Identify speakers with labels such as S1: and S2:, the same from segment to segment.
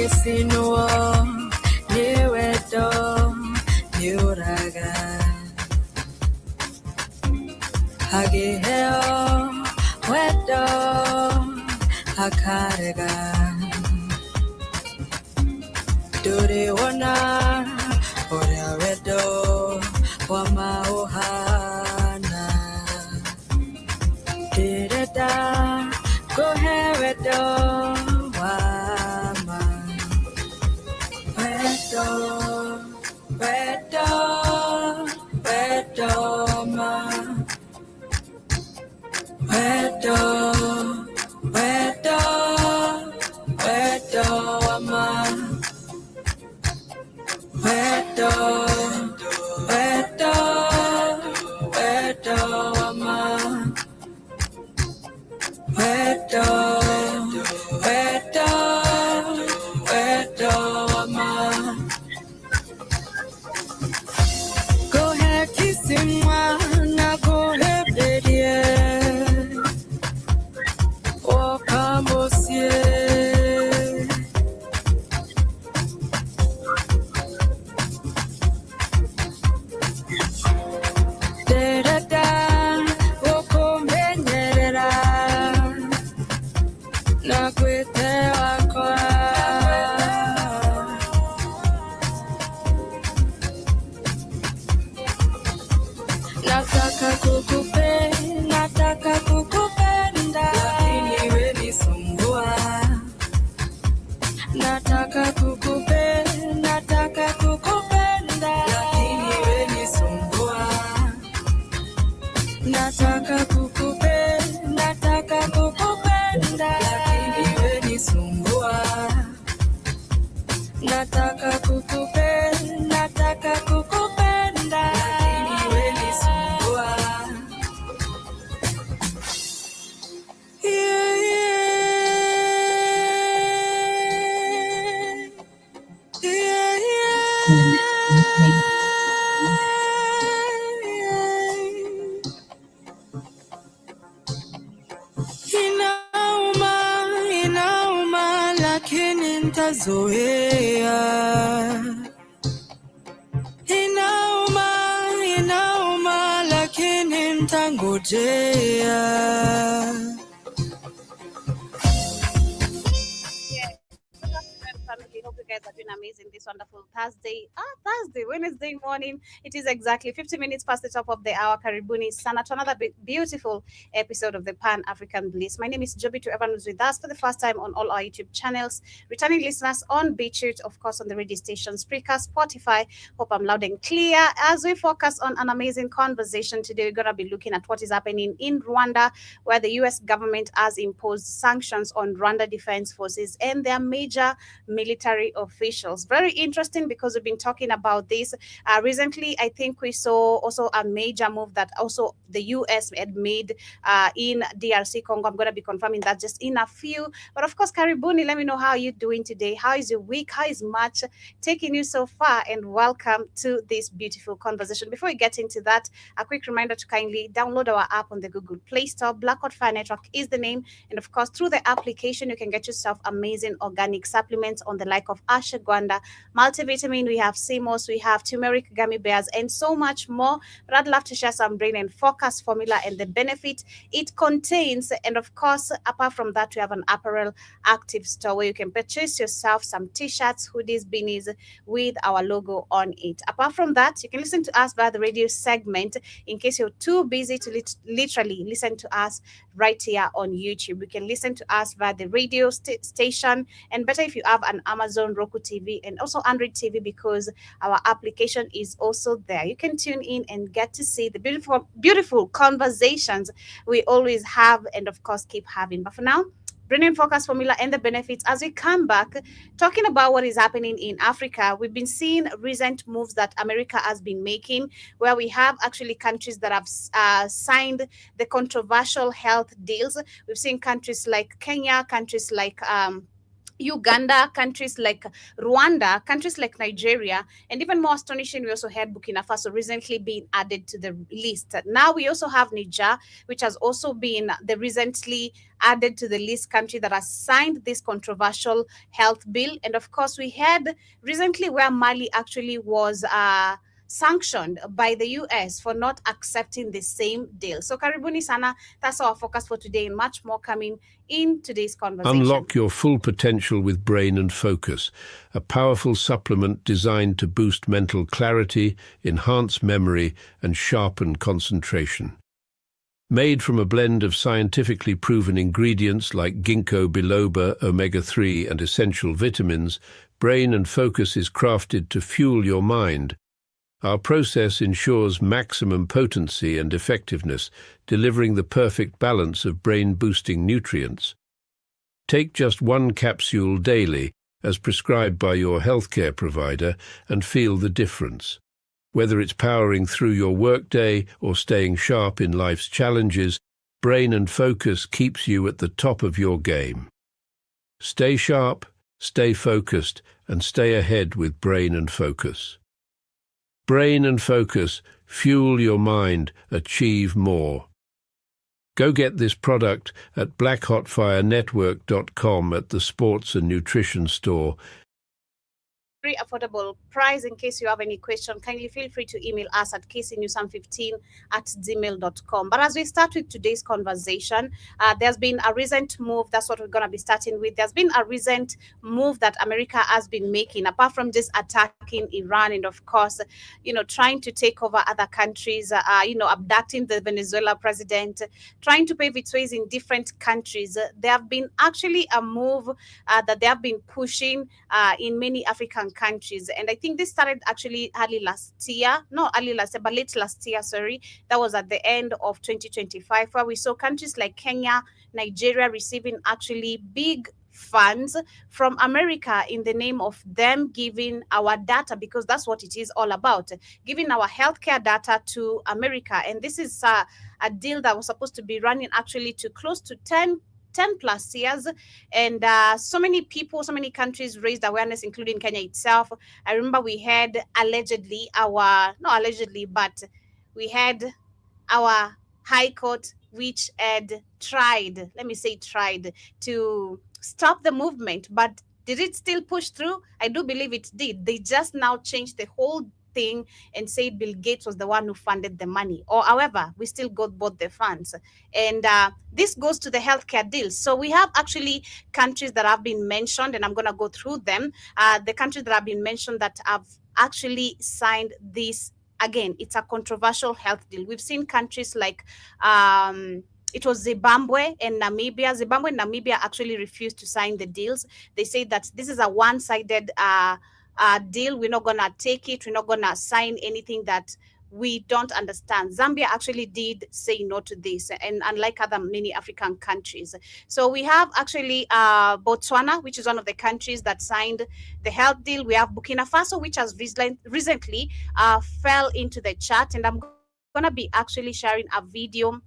S1: Sinuo, Niwedo, Niuraga, Hagiheo, Wedo, Hakarega, Duriwana, Oria Wedo, Wamauhana, Direda, Goheredo, Wama. Go ahead, kiss him, now go ahead, baby. Oh, come on, nataka kukupenda, lakini we nisumbua. Nataka kukupenda, lakini we nisumbua. Nataka kukupenda, lakini we nisumbua. Nataka kukupenda, lakini we nisumbua. Inauma, lakini nitazoea. Inauma, lakini nitangojea.
S2: Hope you guys are doing amazing this wonderful Wednesday morning. It is exactly 50 minutes past the top of the hour. Karibuni sana to another beautiful episode of the Pan African Bliss. My name is Joby. To everyone who's with us for the first time on all our YouTube channels, returning listeners on BitChute, of course, on the radio station Spreaker, Spotify. Hope I'm loud and clear. As we focus on an amazing conversation today, we're going to be looking at what is happening in Rwanda, where the U.S. government has imposed sanctions on Rwanda Defense Forces and their major military officials. Very interesting because we've been talking about this recently. I think we saw also a major move that also the US had made in DRC Congo. I'm going to be confirming that just in a few. But of course, Karibuni, let me know how you're doing today. How is your week? How is March taking you so far? And welcome to this beautiful conversation. Before we get into that, a quick reminder to kindly download our app on the Google Play Store. Blackout Fire Network is the name. And of course, through the application, you can get yourself amazing organic supplements on the like of ashwagandha, multivitamin, we have CMOS, we have turmeric gummy bears, and so much more. But I'd love to share some brain and focus formula and the benefit it contains. And of course, apart from that, we have an apparel active store where you can purchase yourself some t-shirts, hoodies, beanies with our logo on it. Apart from that, you can listen to us via the radio segment in case you're too busy to literally listen to us right here on YouTube. You can listen to us via the radio station, and better if you have an Amazon Roku TV and also Android TV, because our application is also there. You can tune in and get to see the beautiful conversations we always have and of course keep having. But for now, bringing focus formula and the benefits as we come back talking about what is happening in Africa. We've been seeing recent moves that America has been making, where we have actually countries that have signed the controversial health deals. We've seen countries like Kenya, countries like Uganda, countries like Rwanda, countries like Nigeria, and even more astonishing, we also had Burkina Faso recently being added to the list. Now we also have Niger, which has also been the recently added to the list country that has signed this controversial health bill. And of course, we had recently where Mali actually was sanctioned by the US for not accepting the same deal. So karibuni sana, that's our focus for today, and much more coming in today's conversation.
S3: Unlock your full potential with Brain and Focus, a powerful supplement designed to boost mental clarity, enhance memory, and sharpen concentration. Made from a blend of scientifically proven ingredients like ginkgo biloba, omega-3, and essential vitamins, Brain and Focus is crafted to fuel your mind. Our process ensures maximum potency and effectiveness, delivering the perfect balance of brain-boosting nutrients. Take just one capsule daily, as prescribed by your healthcare provider, and feel the difference. Whether it's powering through your workday or staying sharp in life's challenges, Brain and Focus keeps you at the top of your game. Stay sharp, stay focused, and stay ahead with Brain and Focus. Brain and Focus, fuel your mind, achieve more. Go get this product at blackhotfirenetwork.com at the Sports and Nutrition Store.
S2: Very affordable price. In case you have any question, kindly feel free to email us at kcnewsam15@gmail.com. But as we start with today's conversation, there's been a recent move. That's what we're going to be starting with. There's been a recent move that America has been making, apart from just attacking Iran and, of course, trying to take over other countries, abducting the Venezuela president, trying to pave its ways in different countries. There have been actually a move that they have been pushing in many African countries. And I think this started actually late last year, sorry. That was at the end of 2025, where we saw countries like Kenya, Nigeria receiving actually big funds from America in the name of them giving our data, because that's what it is all about, giving our healthcare data to America. And this is a deal that was supposed to be running actually to close to 10 plus years, and so many people, so many countries raised awareness, including Kenya itself. I remember we had we had our High Court, which had tried to stop the movement, but did it still push through? I do believe it did. They just now changed the whole thing and said Bill Gates was the one who funded the money. Or however, we still got both the funds. And this goes to the healthcare deal. So we have actually countries that have been mentioned, and I'm going to go through them. The countries that have been mentioned that have actually signed this. Again, it's a controversial health deal. We've seen countries like it was Zimbabwe and Namibia. Zimbabwe and Namibia actually refused to sign the deals. They say that this is a one-sided deal. We're not gonna take it. We're not gonna sign anything that we don't understand. Zambia actually did say no to this, and unlike other many African countries. So we have actually Botswana, which is one of the countries that signed the health deal. We have Burkina Faso, which has recently fell into the chat, and I'm gonna be actually sharing a video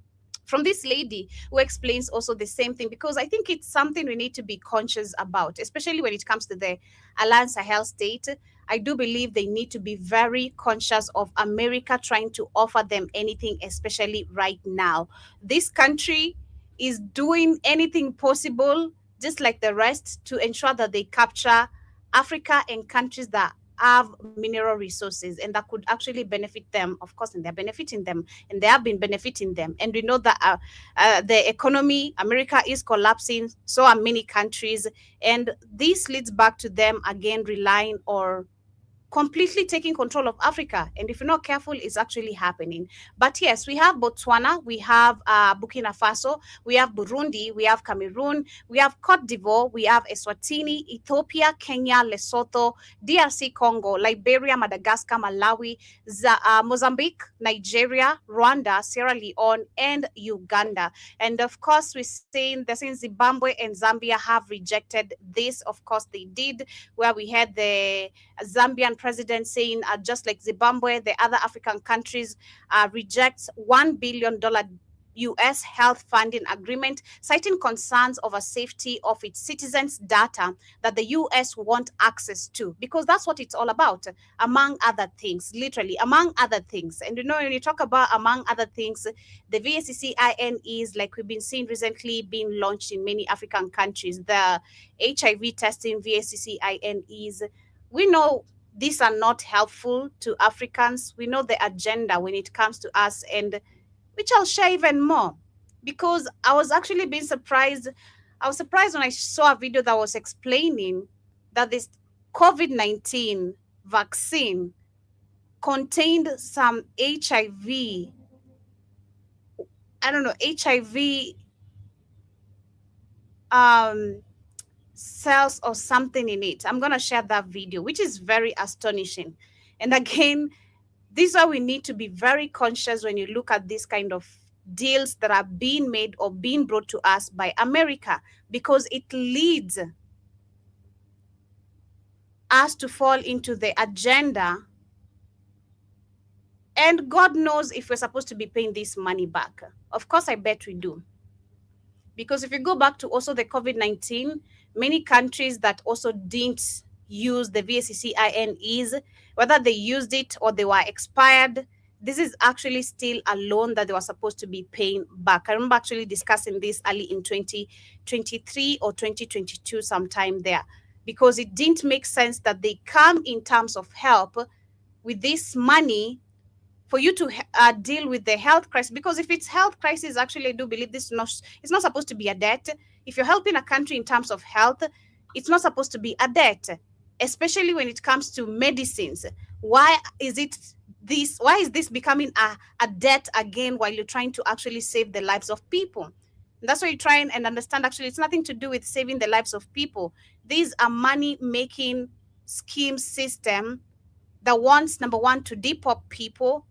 S2: from this lady who explains also the same thing, because I think it's something we need to be conscious about, especially when it comes to the Alliance Sahel state. I do believe they need to be very conscious of America trying to offer them anything, especially right now. This country is doing anything possible, just like the rest, to ensure that they capture Africa and countries that have mineral resources and that could actually benefit them, of course, and they're benefiting them, and they have been benefiting them. And we know that the economy, America is collapsing, so are many countries, and this leads back to them again relying or completely taking control of Africa. And if you're not careful, it's actually happening. But yes, we have Botswana, we have Burkina Faso, we have Burundi, we have Cameroon, we have Cote d'Ivoire, we have Eswatini, Ethiopia, Kenya, Lesotho, DRC Congo, Liberia, Madagascar, Malawi, Mozambique, Nigeria, Rwanda, Sierra Leone, and Uganda. And of course, they're saying Zimbabwe and Zambia have rejected this. Of course, they did, where we had the Zambian president saying, just like Zimbabwe, the other African countries rejects $1 billion US health funding agreement, citing concerns over safety of its citizens' data that the US want access to, because that's what it's all about, among other things, literally, among other things. And when you talk about among other things, the VACCIN is, like we've been seeing recently, being launched in many African countries. The HIV testing VACCIN is, we know these are not helpful to Africans. We know the agenda when it comes to us, and which I'll share even more, because I was actually being surprised. I was surprised when I saw a video that was explaining that this COVID-19 vaccine contained some HIV, I don't know, HIV cells or something in it. I'm going to share that video, which is very astonishing. And again, this is why we need to be very conscious when you look at this kind of deals that are being made or being brought to us by America, because it leads us to fall into the agenda. And God knows if we're supposed to be paying this money back. Of course, I bet we do. Because if you go back to also the COVID-19, many countries that also didn't use the VACCINEs, whether they used it or they were expired, this is actually still a loan that they were supposed to be paying back. I remember actually discussing this early in 2023 or 2022, sometime there, because it didn't make sense that they come in terms of help with this money for you to deal with the health crisis. Because if it's health crisis, actually, I do believe it's not supposed to be a debt. If you're helping a country in terms of health, it's not supposed to be a debt, especially when it comes to medicines. Why is this becoming a debt again, while you're trying to actually save the lives of people? And that's why you try and understand, actually, it's nothing to do with saving the lives of people. These are money-making scheme system that wants, number one, to depop people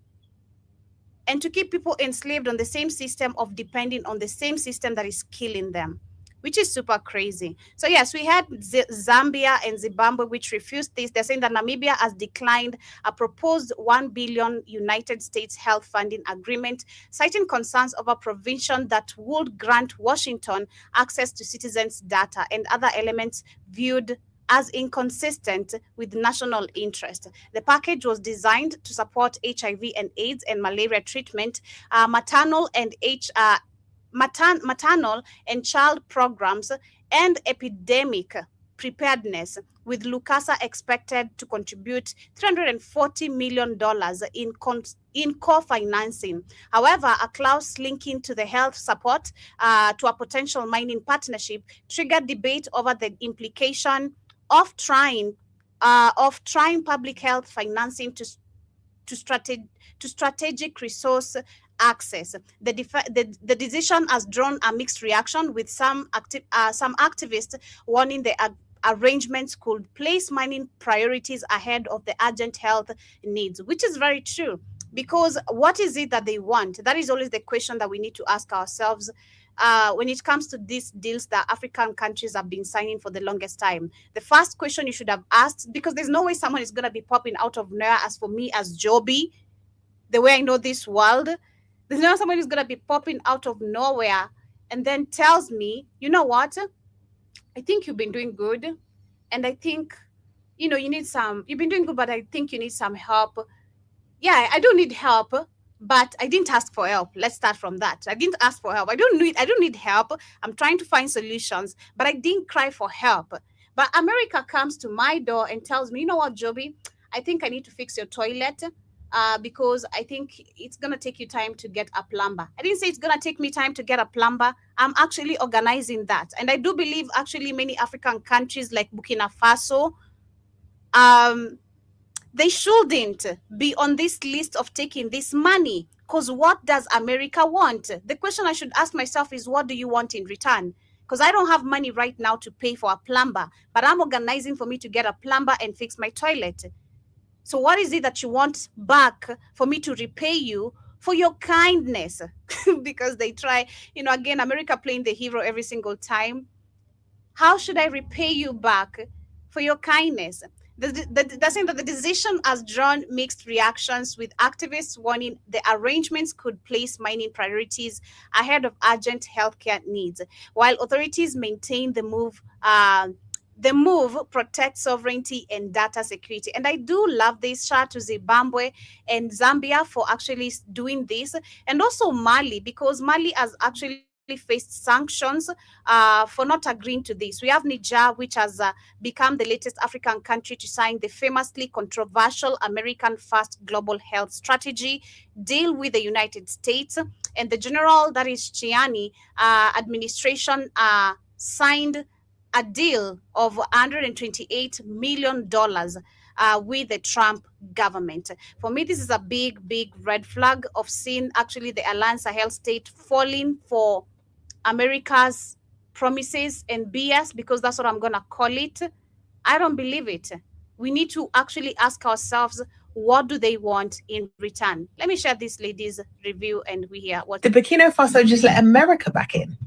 S2: and to keep people enslaved on the same system of depending on the same system that is killing them, which is super crazy. So yes, we had Zambia and Zimbabwe, which refused this. They're saying that Namibia has declined a proposed $1 billion United States health funding agreement, citing concerns over provision that would grant Washington access to citizens' data and other elements viewed as inconsistent with national interest. The package was designed to support HIV and AIDS and malaria treatment, maternal and child programs, and epidemic preparedness, with Lucasa expected to contribute $340 million in core financing. However, a clause linking to the health support to a potential mining partnership triggered debate over the implication of trying public health financing to strategic resource access. The decision has drawn a mixed reaction, with some activists warning the arrangements could place mining priorities ahead of the urgent health needs, which is very true. Because what is it that they want? That is always the question that we need to ask ourselves. When it comes to these deals that African countries have been signing for the longest time, the first question you should have asked, because there's no way someone is going to be popping out of nowhere, as for me, as Joby, the way I know this world, there's no someone who's going to be popping out of nowhere and then tells me, you know what, I think you've been doing good, and I think, you've been doing good, but I think you need some help. Yeah, I don't need help, but I didn't ask for help. Let's start from that. I didn't ask for help. I don't need help. I'm trying to find solutions, but I didn't cry for help. But America comes to my door and tells me, you know what, Joby, I think I need to fix your toilet because I think it's going to take you time to get a plumber. I didn't say it's going to take me time to get a plumber. I'm actually organizing that. And I do believe actually many African countries like Burkina Faso, they shouldn't be on this list of taking this money, because what does America want? The question I should ask myself is, what do you want in return? Because I don't have money right now to pay for a plumber, but I'm organizing for me to get a plumber and fix my toilet. So what is it that you want back for me to repay you for your kindness? Because they try, again, America playing the hero every single time. How should I repay you back for your kindness? They're saying that the decision has drawn mixed reactions, with activists warning the arrangements could place mining priorities ahead of urgent healthcare needs, while authorities maintain the move protects sovereignty and data security. And I do love this. Shout to Zimbabwe and Zambia for actually doing this, and also Mali, because Mali has actually faced sanctions for not agreeing to this. We have Niger, which has become the latest African country to sign the famously controversial American First Global Health Strategy deal with the United States. And the general, that is Chiani, administration signed a deal of $128 million with the Trump government. For me, this is a big, big red flag of seeing actually the Alliance Sahel state falling for America's promises and BS, because that's what I'm going to call it. I don't believe it. We need to actually ask ourselves, what do they want in return? Let me share this lady's review and we hear what.
S4: Did Burkina Faso just let America back in?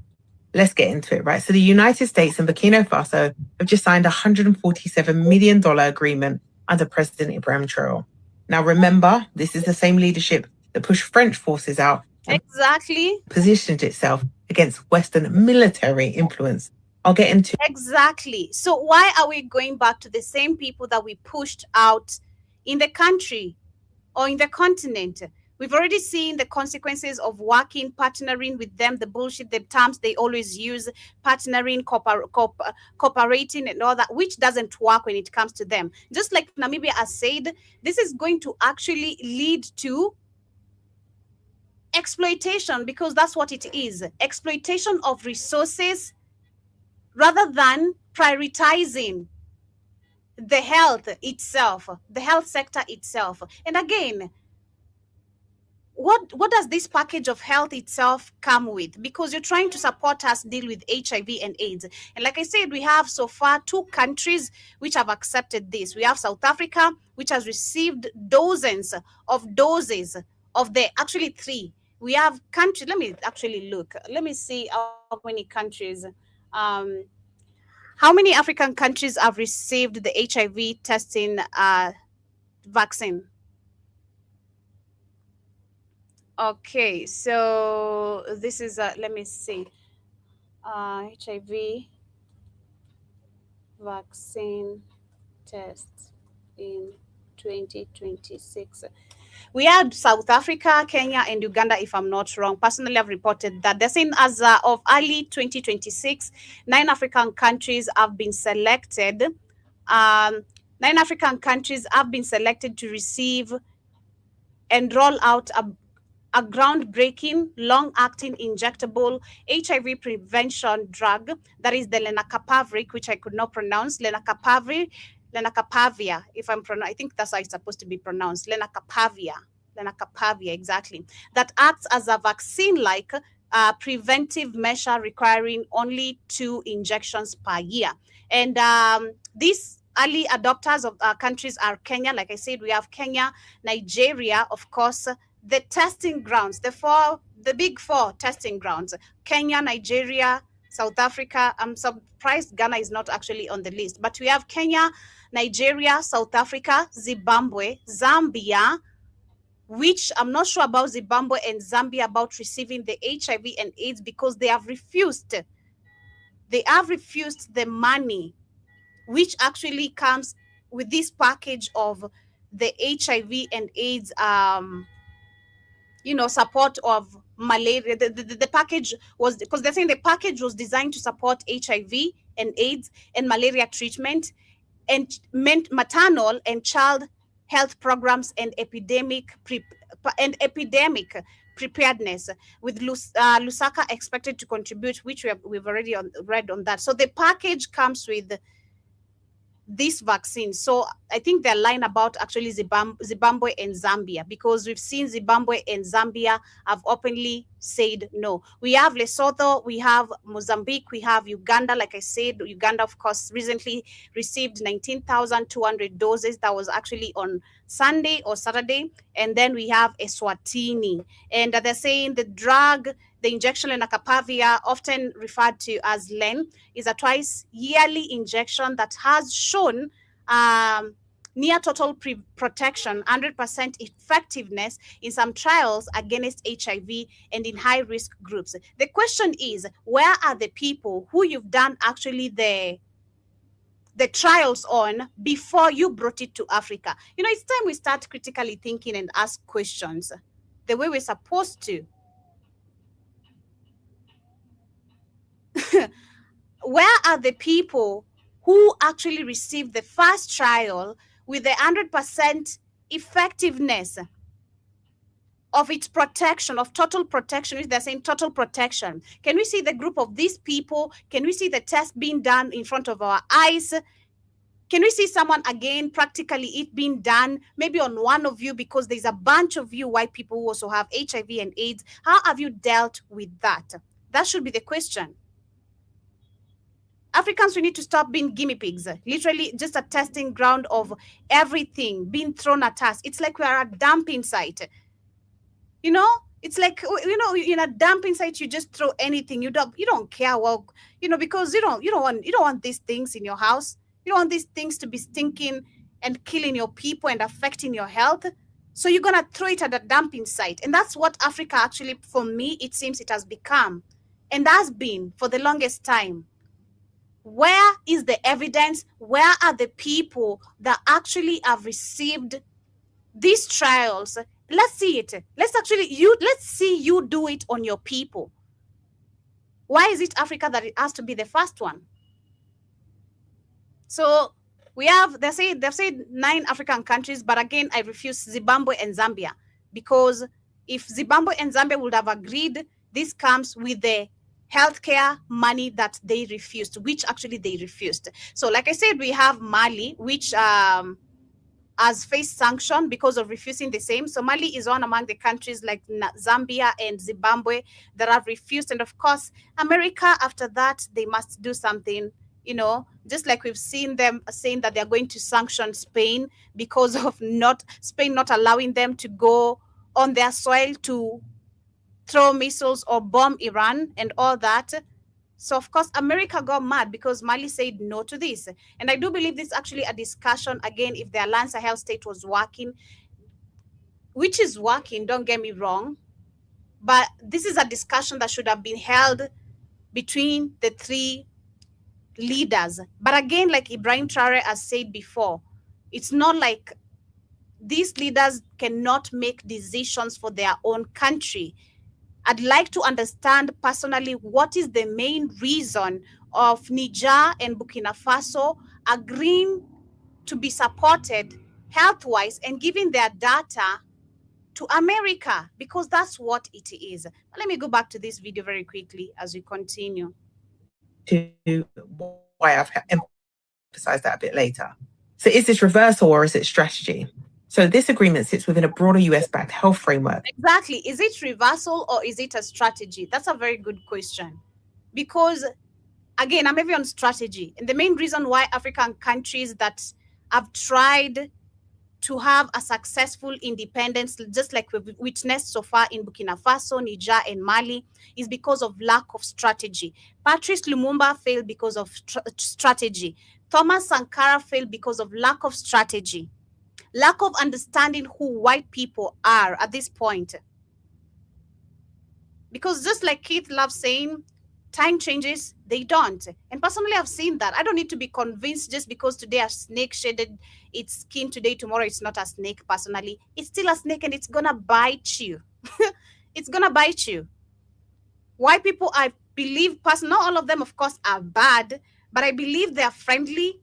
S4: Let's get into it, right? So the United States and Burkina Faso have just signed a $147 million agreement under President Ibrahim Traoré. Now, remember, this is the same leadership that pushed French forces out and
S2: exactly
S4: positioned itself against Western military influence. I'll get into
S2: exactly. So why are we going back to the same people that we pushed out in the country or in the continent? We've already seen the consequences of working, partnering with them, the bullshit, the terms they always use, partnering, cooperating and all that, which doesn't work when it comes to them. Just like Namibia has said, this is going to actually lead to exploitation, because that's what it is. Exploitation of resources rather than prioritizing the health itself, the health sector itself. And again, what does this package of health itself come with? Because you're trying to support us deal with HIV and AIDS. And like I said, we have so far 2 countries which have accepted this. We have South Africa, which has received dozens of doses of the, actually 3. We have countries, let me actually look. Let me see how many countries, how many African countries have received the HIV testing vaccine. Okay, so this is let me see, HIV vaccine test in 2026. We had South Africa, Kenya, and Uganda, if I'm not wrong. Personally, I've reported that. They're saying as of early 2026, 9 African countries have been selected. 9 African countries have been selected to receive and roll out a groundbreaking, long-acting injectable HIV prevention drug, that is the lenacapavir, which I could not pronounce, lenacapavir, if I'm pronouncing, I think that's how it's supposed to be pronounced, lenacapavir, exactly, that acts as a vaccine-like preventive measure requiring only 2 injections per year. And these early adopters of countries are Kenya. Like I said, we have Kenya, Nigeria, of course, the testing grounds, the big 4 testing grounds, Kenya, Nigeria, South Africa. I'm surprised Ghana is not actually on the list, but we have Kenya, Nigeria, South Africa, Zimbabwe, Zambia, which I'm not sure about Zimbabwe and Zambia about receiving the HIV and AIDS, because they have refused the money which actually comes with this package of the HIV and AIDS support of malaria. The package was, because they're saying the package was designed to support HIV and AIDS and malaria treatment, and meant maternal and child health programs and epidemic preparedness, with Lusaka expected to contribute, which we've already read on that. So the package comes with this vaccine. So I think they're lying about actually Zimbabwe and Zambia, because we've seen Zimbabwe and Zambia have openly said no. We have Lesotho, we have Mozambique, we have Uganda. Like I said, Uganda, of course, recently received 19,200 doses. That was actually on Sunday or Saturday. And then we have Eswatini. And they're saying the drug, the injection lenacapavir, often referred to as LEN, is a twice yearly injection that has shown near total protection, 100% effectiveness in some trials against HIV and in high-risk groups. The question is, where are the people who you've done actually the trials on before you brought it to Africa? You know, it's time we start critically thinking and ask questions the way we're supposed to. Where are the people who actually received the first trial with the 100% effectiveness of its protection, of total protection, if they're saying total protection? Can we see the group of these people? Can we see the test being done in front of our eyes? Can we see someone again, practically it being done, maybe on one of you, because there's a bunch of you white people who also have HIV and AIDS? How have you dealt with that? That should be the question. Africans, we need to stop being guinea pigs, literally just a testing ground of everything being thrown at us. It's like we are a dumping site. You know, it's like, you know, in a dumping site, you just throw anything. You don't care, well, you know, because you don't want these things in your house. You don't want these things to be stinking and killing your people and affecting your health. So you're gonna throw it at a dumping site. And that's what Africa actually, for me, it seems it has become, and has been for the longest time. Where is the evidence? Where are the people that actually have received these trials? Let's see it. Let's see you do it on your people. Why is it Africa that it has to be the first one? So we have, they've said 9 African countries, but again, I refuse Zimbabwe and Zambia, because if Zimbabwe and Zambia would have agreed, this comes with the healthcare money that they refused, which actually they refused. So like I said, we have Mali, which has faced sanction because of refusing the same. So Mali is one among the countries like Zambia and Zimbabwe that have refused. And of course, America, after that, they must do something, you know, just like we've seen them saying that they're going to sanction Spain because of Spain not allowing them to go on their soil to throw missiles or bomb Iran and all that. So of course, America got mad because Mali said no to this. And I do believe this is actually a discussion, again, if the Alliance Sahel state was working, which is working, don't get me wrong, but this is a discussion that should have been held between the 3 leaders. But again, like Ibrahim Traore has said before, it's not like these leaders cannot make decisions for their own country. I'd like to understand personally what is the main reason of Niger and Burkina Faso agreeing to be supported health-wise and giving their data to America, because that's what it is. Let me go back to this video very quickly as we continue.
S4: To why I've emphasized that a bit later. So is this reversal or is it strategy? So this agreement sits within a broader US-backed health framework.
S2: Exactly. Is it reversal or is it a strategy? That's a very good question. Because, again, I'm heavy on strategy. And the main reason why African countries that have tried to have a successful independence, just like we've witnessed so far in Burkina Faso, Niger, and Mali, is because of lack of strategy. Patrice Lumumba failed because of strategy. Thomas Sankara failed because of lack of strategy. Lack of understanding who white people are at this point. Because just like Keith loves saying, time changes, they don't. And personally, I've seen that. I don't need to be convinced just because today a snake shedded its skin today, tomorrow it's not a snake. Personally, it's still a snake and it's gonna bite you. It's gonna bite you. White people, I believe, not all of them, of course, are bad, but I believe they're friendly.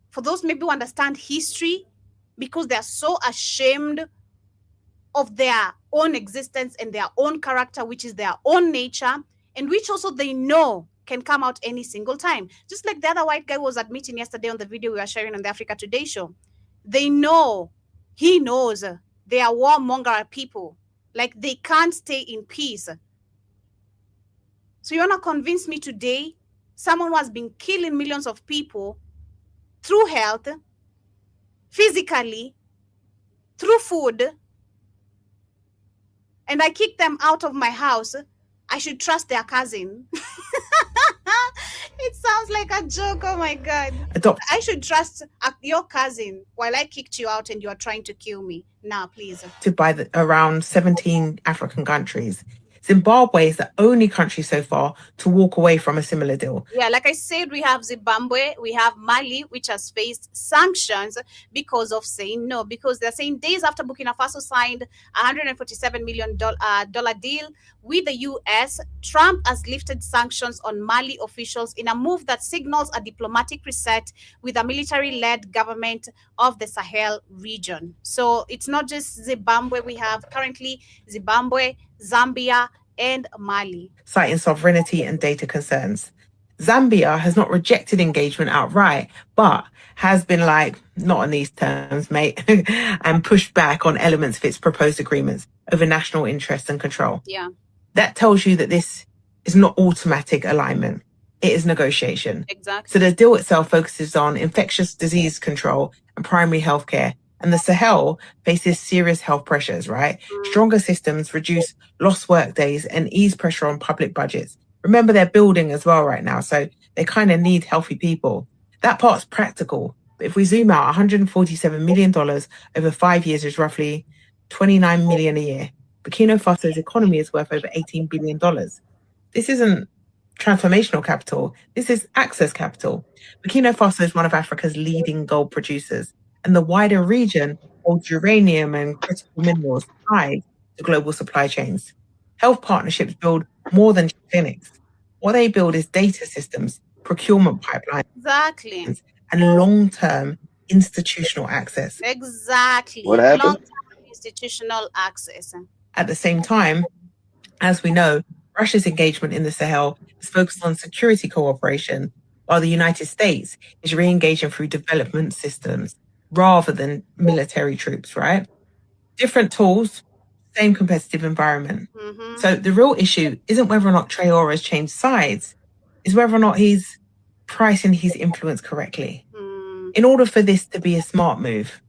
S2: For those maybe who understand history, because they're so ashamed of their own existence and their own character, which is their own nature, and which also they know can come out any single time. Just like the other white guy was admitting yesterday on the video we were sharing on the Africa Today show. They know, he knows, they are warmonger people. Like they can't stay in peace. So you want to convince me today, someone who has been killing millions of people through health, physically, through food, and I kick them out of my house, I should trust their cousin. It's sounds like a joke. Oh my God.
S4: Adopt
S2: I should trust your cousin while I kicked you out and you are trying to kill me. Now, please.
S4: by around 17 African countries. Zimbabwe is the only country so far to walk away from a similar deal.
S2: Yeah, like I said, we have Zimbabwe, we have Mali, which has faced sanctions because of saying no, because they're saying days after Burkina Faso signed a $147 million deal with the US, Trump has lifted sanctions on Mali officials in a move that signals a diplomatic reset with a military-led government of the Sahel region. So it's not just Zimbabwe. We have currently Zimbabwe, Zambia, and Mali.
S4: Citing sovereignty and data concerns. Zambia has not rejected engagement outright, but has been like, not on these terms, mate, and pushed back on elements of its proposed agreements over national interest and control.
S2: Yeah.
S4: That tells you that this is not automatic alignment. It is negotiation.
S2: Exactly.
S4: So the deal itself focuses on infectious disease control and primary healthcare. And the Sahel faces serious health pressures, right? Stronger systems reduce lost work days and ease pressure on public budgets. Remember, they're building as well right now, so they kind of need healthy people. That part's practical. But if we zoom out, $147 million over 5 years is roughly $29 million a year. Burkina Faso's economy is worth over $18 billion. This isn't transformational capital. This is access capital. Burkina Faso is one of Africa's leading gold producers, and the wider region holds uranium and critical minerals tied to global supply chains. Health partnerships build more than just clinics. What they build is data systems, procurement pipelines,
S2: Exactly.
S4: and long-term institutional access.
S2: Exactly.
S5: What happened?
S2: Long-term institutional access.
S4: At the same time, as we know, Russia's engagement in the Sahel is focused on security cooperation, while the United States is re-engaging through development systems rather than military troops, right? Different tools, same competitive environment.
S2: Mm-hmm.
S4: So the real issue isn't whether or not Traore has changed sides, it's whether or not he's pricing his influence correctly. In order for this to be a smart move,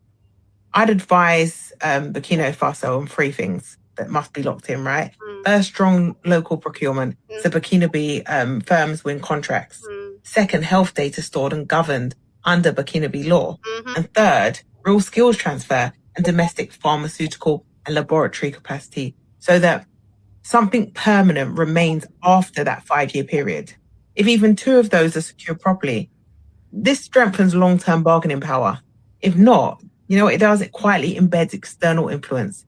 S4: I'd advise Burkina Faso on three things that must be locked in, right? First, strong local procurement, so Burkinabe firms win contracts. Second, health data stored and governed under Burkinabe law. And third, real skills transfer and domestic pharmaceutical and laboratory capacity so that something permanent remains after that 5-year period. If even two of those are secured properly, this strengthens long-term bargaining power. If not, you know what it does? It quietly embeds external influence.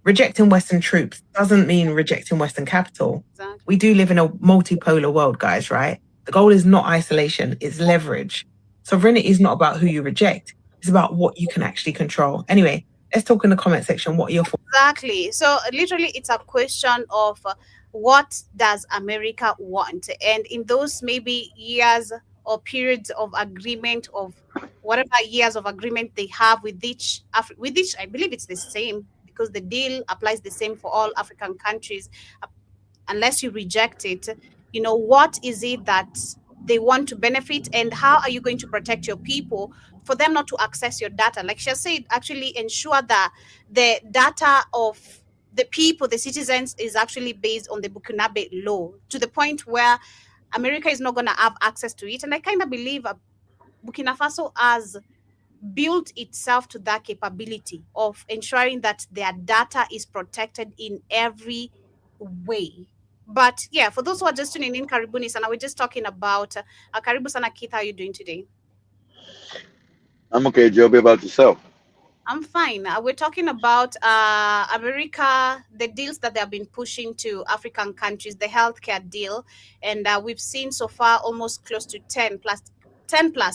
S4: Rejecting Western troops doesn't mean rejecting Western capital.
S2: Exactly.
S4: We do live in a multipolar world, guys, right? The goal is not isolation, it's leverage. Sovereignty is not about who you reject, it's about what you can actually control. Anyway, let's talk in the comment section. What are your thoughts?
S2: Exactly. So literally, it's a question of what does America want? And in those maybe years or periods of agreement of whatever years of agreement they have with each, I believe it's the same because the deal applies the same for all African countries, unless you reject it. You know, what is it that they want to benefit and how are you going to protect your people for them not to access your data? Like she said, actually ensure that the data of the people, the citizens, is actually based on the Burkinabe law to the point where America is not going to have access to it. And I kind of believe Burkina Faso has built itself to that capability of ensuring that their data is protected in every way. But yeah, for those who are just tuning in, Karibuni Sana, we're just talking about Karibu Sana Keith, how are you doing today?
S5: I'm okay, Joby. About yourself?
S2: I'm fine. We're talking about America, the deals that they have been pushing to African countries, the healthcare deal. And we've seen so far almost close to 10 plus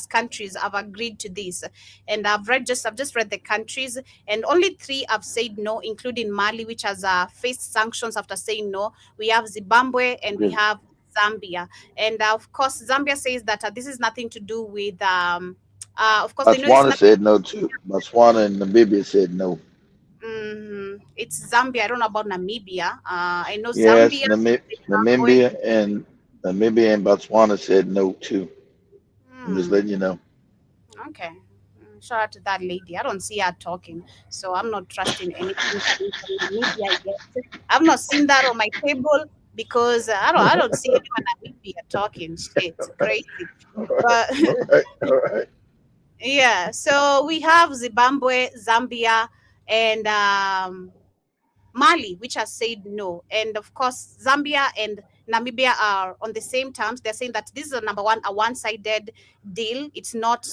S2: countries have agreed to this. And I've just read the countries, and only 3 have said no, including Mali, which has faced sanctions after saying no. We have Zimbabwe and we have Zambia. And of course, Zambia says that this is nothing to do with of course, they know
S5: Botswana said no too. Botswana and Namibia said no.
S2: It's Zambia. I don't know about Namibia. I know
S5: Yes,
S2: Zambia.
S5: Namibia and Botswana said no too. I'm just letting you know.
S2: Okay. Shout out to that lady. I don't see her talking, so I'm not trusting anything coming from Namibia yet. I've not seen that on my table, because I don't see anyone Namibia talking shit crazy.
S5: All right,
S2: But
S5: all right, all right.
S2: yeah, so we have Zimbabwe, Zambia, and Mali, which has said no. And of course, Zambia and Namibia are on the same terms. They're saying that this is a one-sided deal. It's not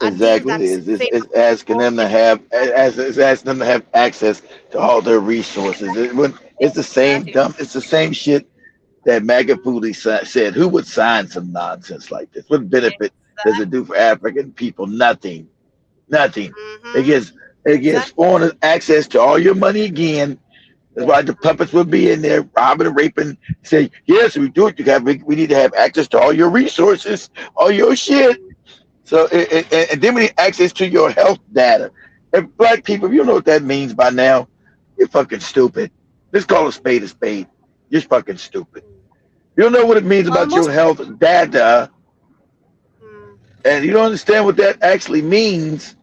S2: a deal
S5: Exactly.
S2: that's fair.
S5: It's asking them to have, it's asking them to have access to all their resources. It's the same
S2: Exactly.
S5: dumb. It's the same shit that Magafuli said. Who would sign some nonsense like this? What benefit does it do for African people? Nothing. Nothing. It
S2: Mm-hmm.
S5: gives it gives
S2: Exactly.
S5: foreigners access to all your money again. That's why the puppets would be in there robbing and raping. Say, yes, we do it. We need to have access to all your resources, all your shit. So, and then we need access to your health data. And black people, if you don't know what that means by now, you're fucking stupid. Let's call a spade a spade. You're fucking stupid. You don't know what it means
S2: Well,
S5: about your
S2: most.
S5: health data,
S2: Mm,
S5: and you don't understand what that actually means.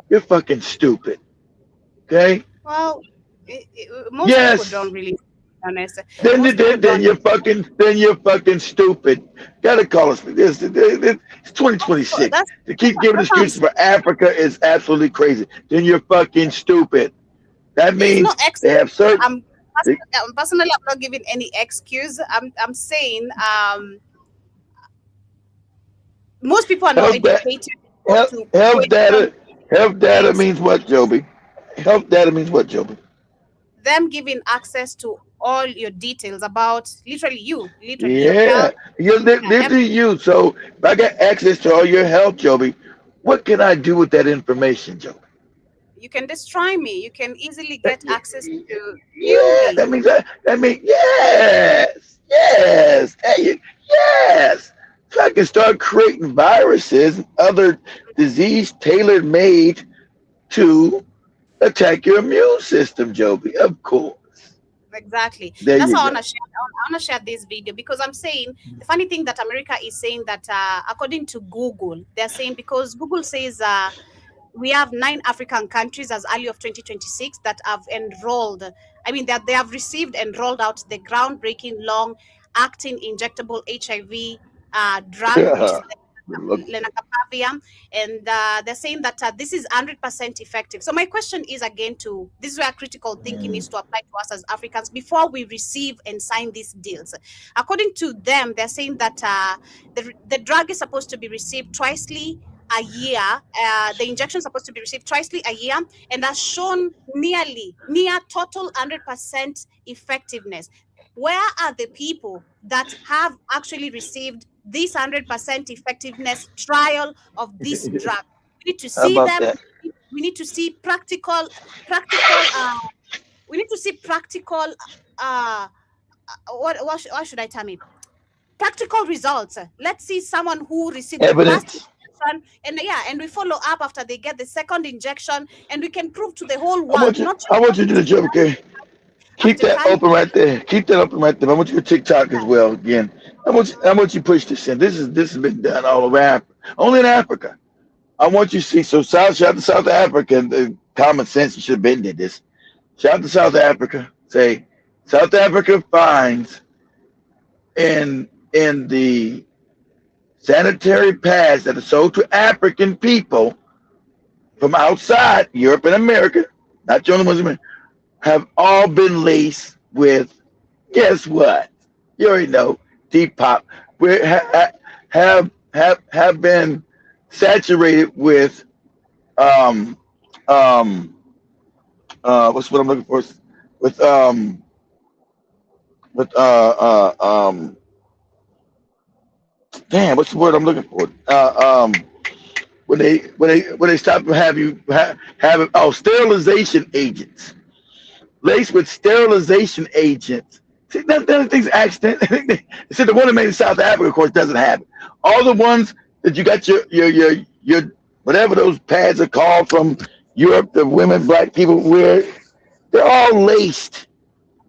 S5: You're fucking stupid. Okay?
S2: well, most people
S5: Yes.
S2: don't really, honest.
S5: Then,
S2: Most people
S5: then
S2: don't.
S5: you're fucking stupid. Gotta call us. It's
S2: So
S5: 2026.
S2: that's
S5: To keep giving
S2: that's what I'm
S5: excuses for Africa is absolutely crazy. Then you're fucking stupid. That
S2: There's no
S5: means
S2: ex.
S5: they have certain.
S2: I'm personally, I'm not giving any excuse. I'm saying most people are not
S5: Health,
S2: educated enough
S5: health,
S2: to
S5: health
S2: question
S5: data. Health data
S2: things.
S5: means what, Joby? Health data means what, Joby?
S2: Them giving access to all your details about literally your
S5: Yeah,
S2: health.
S5: this
S2: Everything.
S5: is you. So if I got access to all your health, Joby, what can I do with that information, Joby?
S2: You can destroy me. You can easily get access to kill
S5: Yeah,
S2: me.
S5: that means yes, yes, hey, yes. So I can start creating viruses and other disease tailored made to attack your immune system, Joby. Of course.
S2: Exactly.
S5: There
S2: That's
S5: you
S2: how I
S5: go.
S2: want to share. I want to share this video because I'm saying the funny thing that America is saying that according to Google, they're saying because Google says we have 9 African countries as early of 2026 that have enrolled. I mean that they have received and rolled out the groundbreaking long-acting injectable HIV drug, which is
S5: Look,
S2: lenacapavir, and they're saying that this is 100% effective. So my question is again to this is where critical thinking needs to apply to us as Africans before we receive and sign these deals. According to them, they're saying that the drug is supposed to be received twicely a year. The injection is supposed to be received twicely a year and has shown near total 100% effectiveness. Where are the people that have actually received this 100% effectiveness trial of this drug? We need to
S5: how
S2: see
S5: about
S2: them.
S5: that?
S2: We need to see practical. We need to see practical. What should I term it? Practical results. Let's see someone who received the first
S5: Evidence.
S2: injection, and yeah, and we follow up after they get the second injection, and we can prove to the whole
S5: I want
S2: world,
S5: you.
S2: not just
S5: I want you to do the
S2: country
S5: job, okay? Keep
S2: after
S5: that
S2: country.
S5: open right there. Keep that open right there. I want you to TikTok as well. Again, I want you to push this in. This has been done all over Africa, only in Africa. I want you to see. So shout out to South Africa. The common sense should have been did this. Shout out to South Africa. Say South Africa finds in the sanitary pads that are sold to African people from outside Europe and America, not the only ones, have all been laced with, guess what? You already know, deep pop. We have been saturated with um what's what I'm looking for, with with damn, what's the word I'm looking for? When they stop and have you have sterilization agents, laced with sterilization agents. See, that thing's accident. See, the one that made in South Africa, of course, doesn't have it. All the ones that you got your whatever those pads are called from Europe, the women, black people wear, they're all laced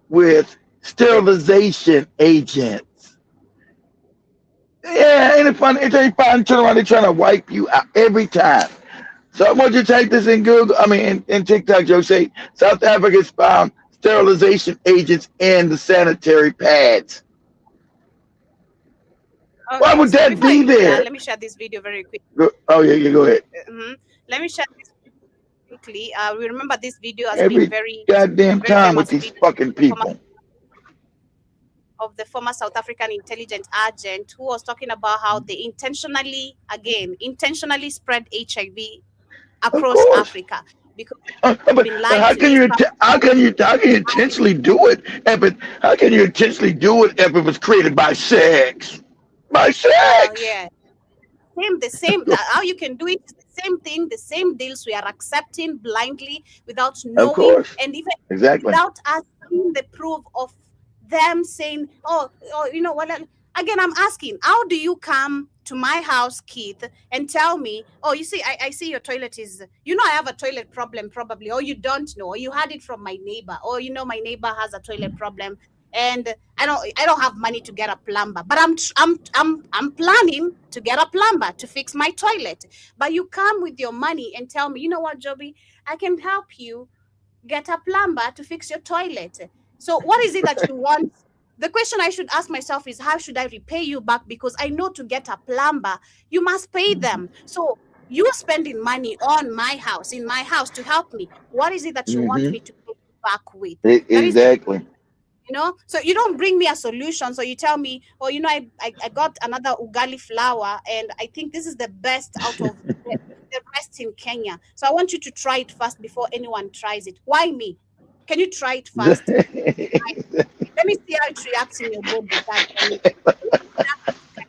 S5: with sterilization agents. Yeah, ain't it funny? It's ain't fun. Turn around, they're trying to wipe you out every time. So I want you to type this in Google. I mean, in TikTok, Joe, say South Africa's found sterilization agents in the sanitary pads.
S2: Okay,
S5: Why would
S2: so
S5: that
S2: before I
S5: be
S2: do that,
S5: there?
S2: let me share this video very quick.
S5: Oh yeah, go ahead.
S2: Let me share this quickly. We remember this video as being
S5: Every
S2: very,
S5: goddamn
S2: very
S5: time with
S2: famous
S5: these
S2: video
S5: fucking people.
S2: of the former South African intelligence agent who was talking about how they intentionally spread HIV
S5: Of
S2: across
S5: course.
S2: Africa because
S5: But,
S2: they've been lied
S5: how
S2: to.
S5: can you intentionally do it? How can you intentionally do it if it was created by sex? By sex.
S2: Yeah. The same how you can do it is the same thing, the same deals we are accepting blindly without
S5: Of
S2: knowing,
S5: course.
S2: and even
S5: Exactly.
S2: without us seeing the proof of them saying, oh, you know what? Again, I'm asking, how do you come to my house, Keith, and tell me, oh, you see, I see your toilet is, I have a toilet problem probably, or you don't know, or you had it from my neighbor, or my neighbor has a toilet problem, and I don't have money to get a plumber, but I'm planning to get a plumber to fix my toilet. But you come with your money and tell me, you know what, Joby, I can help you get a plumber to fix your toilet. So what is it that you want? The question I should ask myself is, how should I repay you back? Because I know to get a plumber, you must pay them. So you're spending money on my house, in my house, to help me. What is it that you want me to pay you back with?
S5: Exactly.
S2: So you don't bring me a solution. So you tell me, oh, I got another ugali flour, and I think this is the best out of the rest in Kenya. So I want you to try it first before anyone tries it. Why me? Can you try it first? Let me see how it reacts in your body.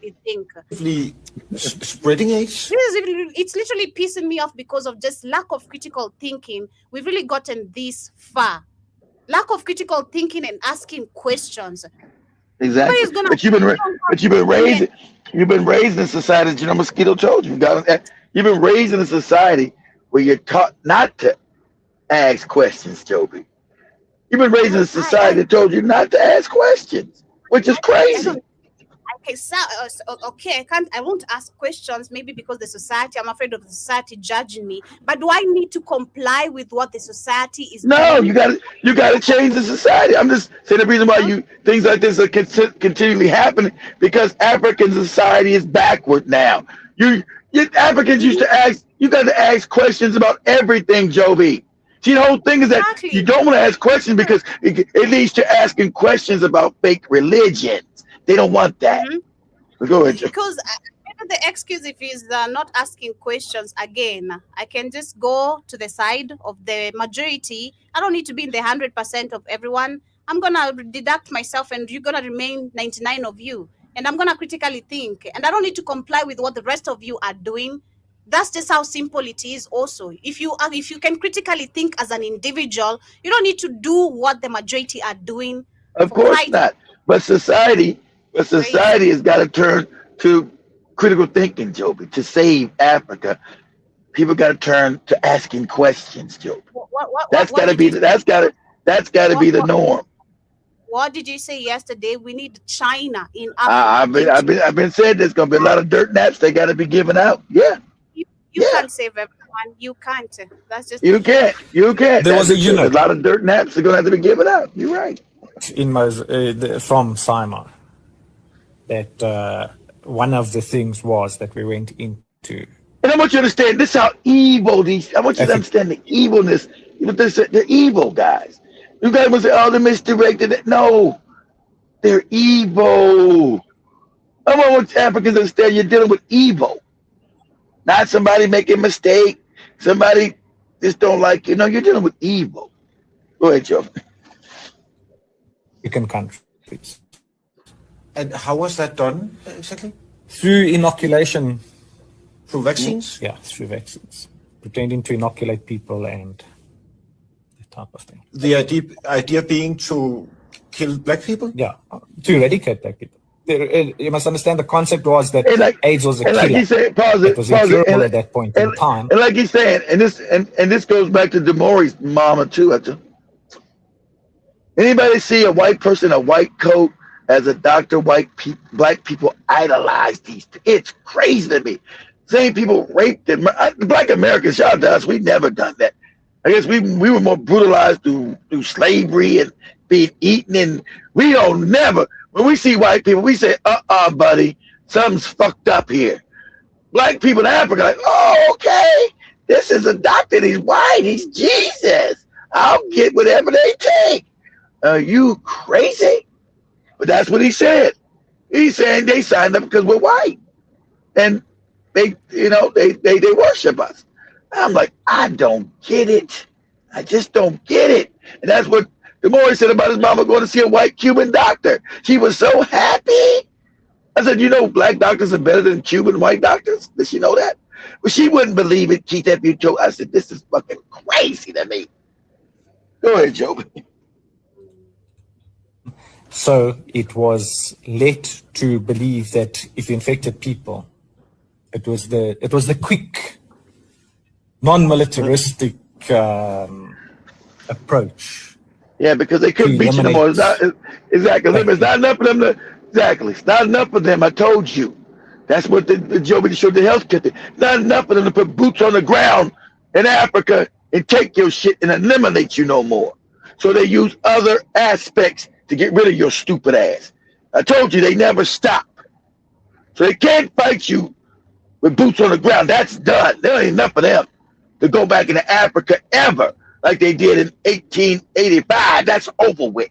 S2: You think
S6: spreading it?
S2: It's literally pissing me off because of just lack of critical thinking. We've really gotten this far. Lack of critical thinking and asking questions.
S5: Exactly. But you've been raised in a society. Mosquito told you. You've been raised in a society where you're taught not to ask questions, Joby. You've been raised in a society that told you not to ask questions, which is crazy.
S2: I won't ask questions, maybe because I'm afraid of the society judging me. But do I need to comply with what the society is doing?
S5: No, you gotta change the society. I'm just saying the reason why things like this are continually happening, because African society is backward now. Africans used to ask, you got to ask questions about everything, Joby. See, the whole thing is that you don't want to ask questions because it leads to asking questions about fake religions. They don't want that. Go ahead, Joe.
S2: Because the excuse if he's not asking questions, again, I can just go to the side of the majority. I don't need to be in the 100% of everyone. I'm going to deduct myself, and you're going to remain 99 of you. And I'm going to critically think. And I don't need to comply with what the rest of you are doing. That's just how simple it is also. If you can critically think as an individual, you don't need to do what the majority are doing.
S5: Of course not. But society has got to turn to critical thinking, Joby, to save Africa. People got to turn to asking questions, Joby. That's got to be the norm.
S2: What did you say yesterday? We need China in Africa.
S5: I've been saying there's gonna be a lot of dirt naps they got to be given out. Yeah.
S2: You can't save everyone. You can't. That's just
S5: you can't.
S6: There was a
S5: lot of dirt naps are gonna have to be given out. You're right.
S6: From Simon, that one of the things was that we went into.
S5: And I want you to understand this: how evil I want you to understand the evilness. The evil guys. You guys must say, "Oh, they're misdirected." No, they're evil. I want Africans to understand you're dealing with evil, not somebody making a mistake. Somebody just don't like you. No, you're dealing with evil. Go ahead, Joe.
S6: African countries.
S7: And how was that done exactly?
S6: Through inoculation.
S7: Through vaccines?
S6: Yeah, through vaccines. Pretending to inoculate people and that type of thing.
S7: The idea being to kill black people?
S6: Yeah, to eradicate black people. You must understand the concept was that AIDS was a killer.
S5: Like he said,
S6: it was incurable at that point in time.
S5: And like he's saying, and this goes back to Demori's mama too. Anybody see a white person in a white coat as a doctor? Black people idolize these. It's crazy to me. Same people raped them. Black Americans, shout out to us. We never done that. I guess we were more brutalized through slavery and being eaten, and we don't never. When we see white people, we say, buddy, something's fucked up here. Black people in Africa, like, oh, okay, this is a doctor. He's white. He's Jesus. I'll get whatever they take. Are you crazy? But that's what he said. He's saying they signed up because we're white, and they worship us. I'm like, I don't get it. I just don't get it. And that's what the more he said about his mama going to see a white Cuban doctor. She was so happy. I said, black doctors are better than Cuban white doctors? Did she know that? But she wouldn't believe it, Keith, if you told. I said, this is fucking crazy to me. Go ahead, Joe.
S6: So it was led to believe that if you infected people, it was the quick, non-militaristic approach.
S5: Yeah, because they couldn't beat you no more. It's not enough for them to. Exactly. It's not enough for them. I told you. That's what the Joe showed the health care thing. It's not enough for them to put boots on the ground in Africa and take your shit and eliminate you no more. So they use other aspects to get rid of your stupid ass. I told you they never stop. So they can't fight you with boots on the ground. That's done. There ain't enough of them to go back into Africa ever like they did in 1885. That's over with.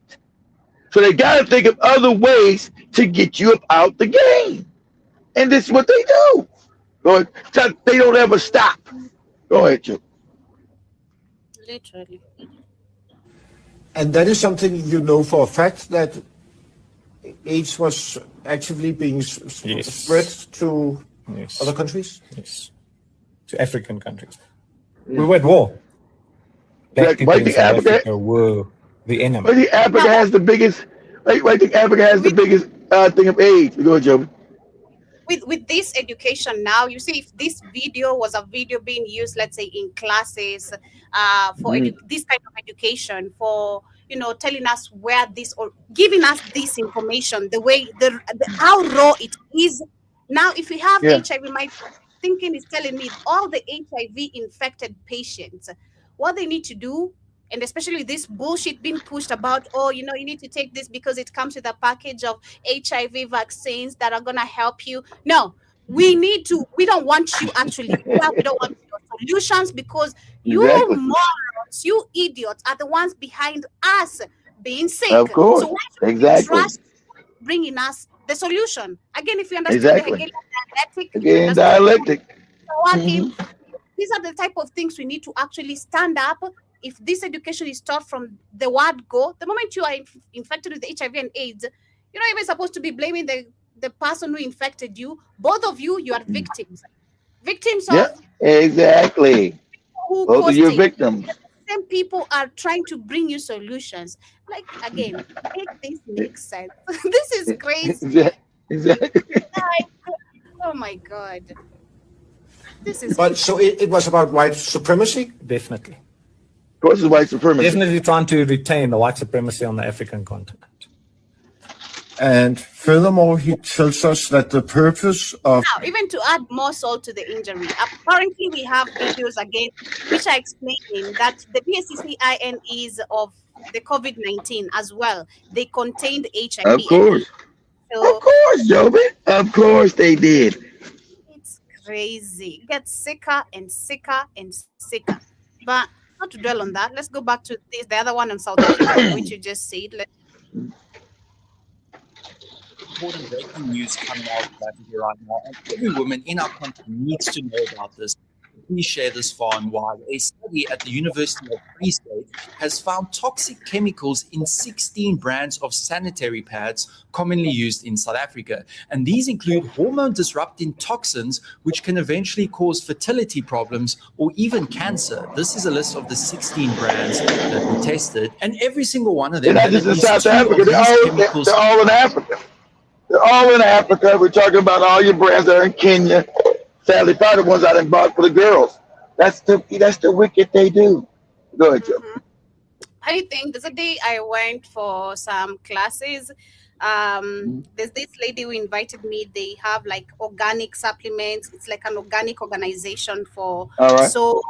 S5: So they got to think of other ways to get you up out the game. And this is what they do. They don't ever stop. Go ahead, Joe.
S2: Literally.
S7: And that is something you know for a fact, that AIDS was actively being spread to other countries?
S6: Yes. To African countries. We were at war.
S5: Black people in South
S6: Africa were the enemy.
S5: I think Africa has the biggest. I think Africa has the biggest thing of AIDS. Go ahead, Joe.
S2: With this education now, you see, if this video was a video being used, let's say in classes, for this kind of education, for telling us where this, or giving us this information, the way how raw it is. Now, if we have HIV, my thinking is telling me all the HIV infected patients, what they need to do. And especially this bullshit being pushed about, you need to take this because it comes with a package of HIV vaccines that are going to help you. No, we don't want you actually. We don't want your solutions, because you morons, you idiots are the ones behind us being sick.
S5: Of course.
S2: So why should we trust bringing us the solution? Again, if you understand the Hegelian dialectic. These are the type of things we need to actually stand up. If this education is taught from the word go, the moment you are infected with HIV and AIDS, you're not even supposed to be blaming the person who infected you. Both of you are victims. Victims of...
S5: exactly. Both of you are victims.
S2: The same people are trying to bring you solutions. Like, again, make this make sense. This is crazy.
S5: Exactly.
S2: Oh my God. This is...
S7: But so it was about white supremacy?
S6: Definitely.
S5: Of course, it's white supremacy.
S6: Definitely trying to retain the white supremacy on the African continent.
S7: And furthermore, he tells us that the purpose of...
S2: Now, even to add more salt to the injury, apparently we have videos again which are explaining that the BSCCINEs of the COVID-19 as well, they contained HIV.
S5: Of course.
S2: So,
S5: of course, Joby. Of course they did.
S2: It's crazy. It gets sicker and sicker and sicker. But not to dwell on that, let's go back to the other one in South Africa, which you just said.
S8: Important breaking news coming out of Africa right now, and every woman in our country needs to know about this. Please share this far and wide. A study at the University of Free State has found toxic chemicals in 16 brands of sanitary pads commonly used in South Africa. And these include hormone-disrupting toxins, which can eventually cause fertility problems or even cancer. This is a list of the 16 brands that were tested, and every single one of them...
S5: They're not just in South Africa, they're all in Africa. They're all in Africa. We're talking about all your brands that are in Kenya. Sadly, probably the ones I done bought for the girls. That's the wicked they do. Go ahead, Joe.
S2: I think there's a day I went for some classes. There's this lady who invited me. They have like organic supplements. It's like an organic organization for soaps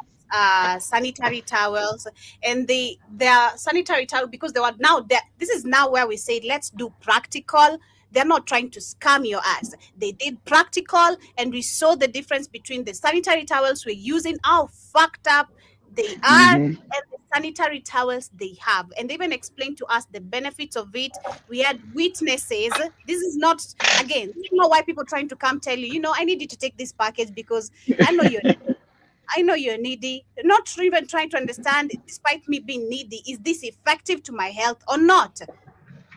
S2: sanitary towels, and their sanitary towel, because they were now there. This is now where we say let's do practical. They're not trying to scam your ass. They did practical, and we saw the difference between the sanitary towels we're using, how fucked up they are, and the sanitary towels they have. And they even explained to us the benefits of it. We had witnesses. This is not, again, this is not why people trying to come tell you, I need you to take this package because I know you're needy. Not even trying to understand, despite me being needy, is this effective to my health or not?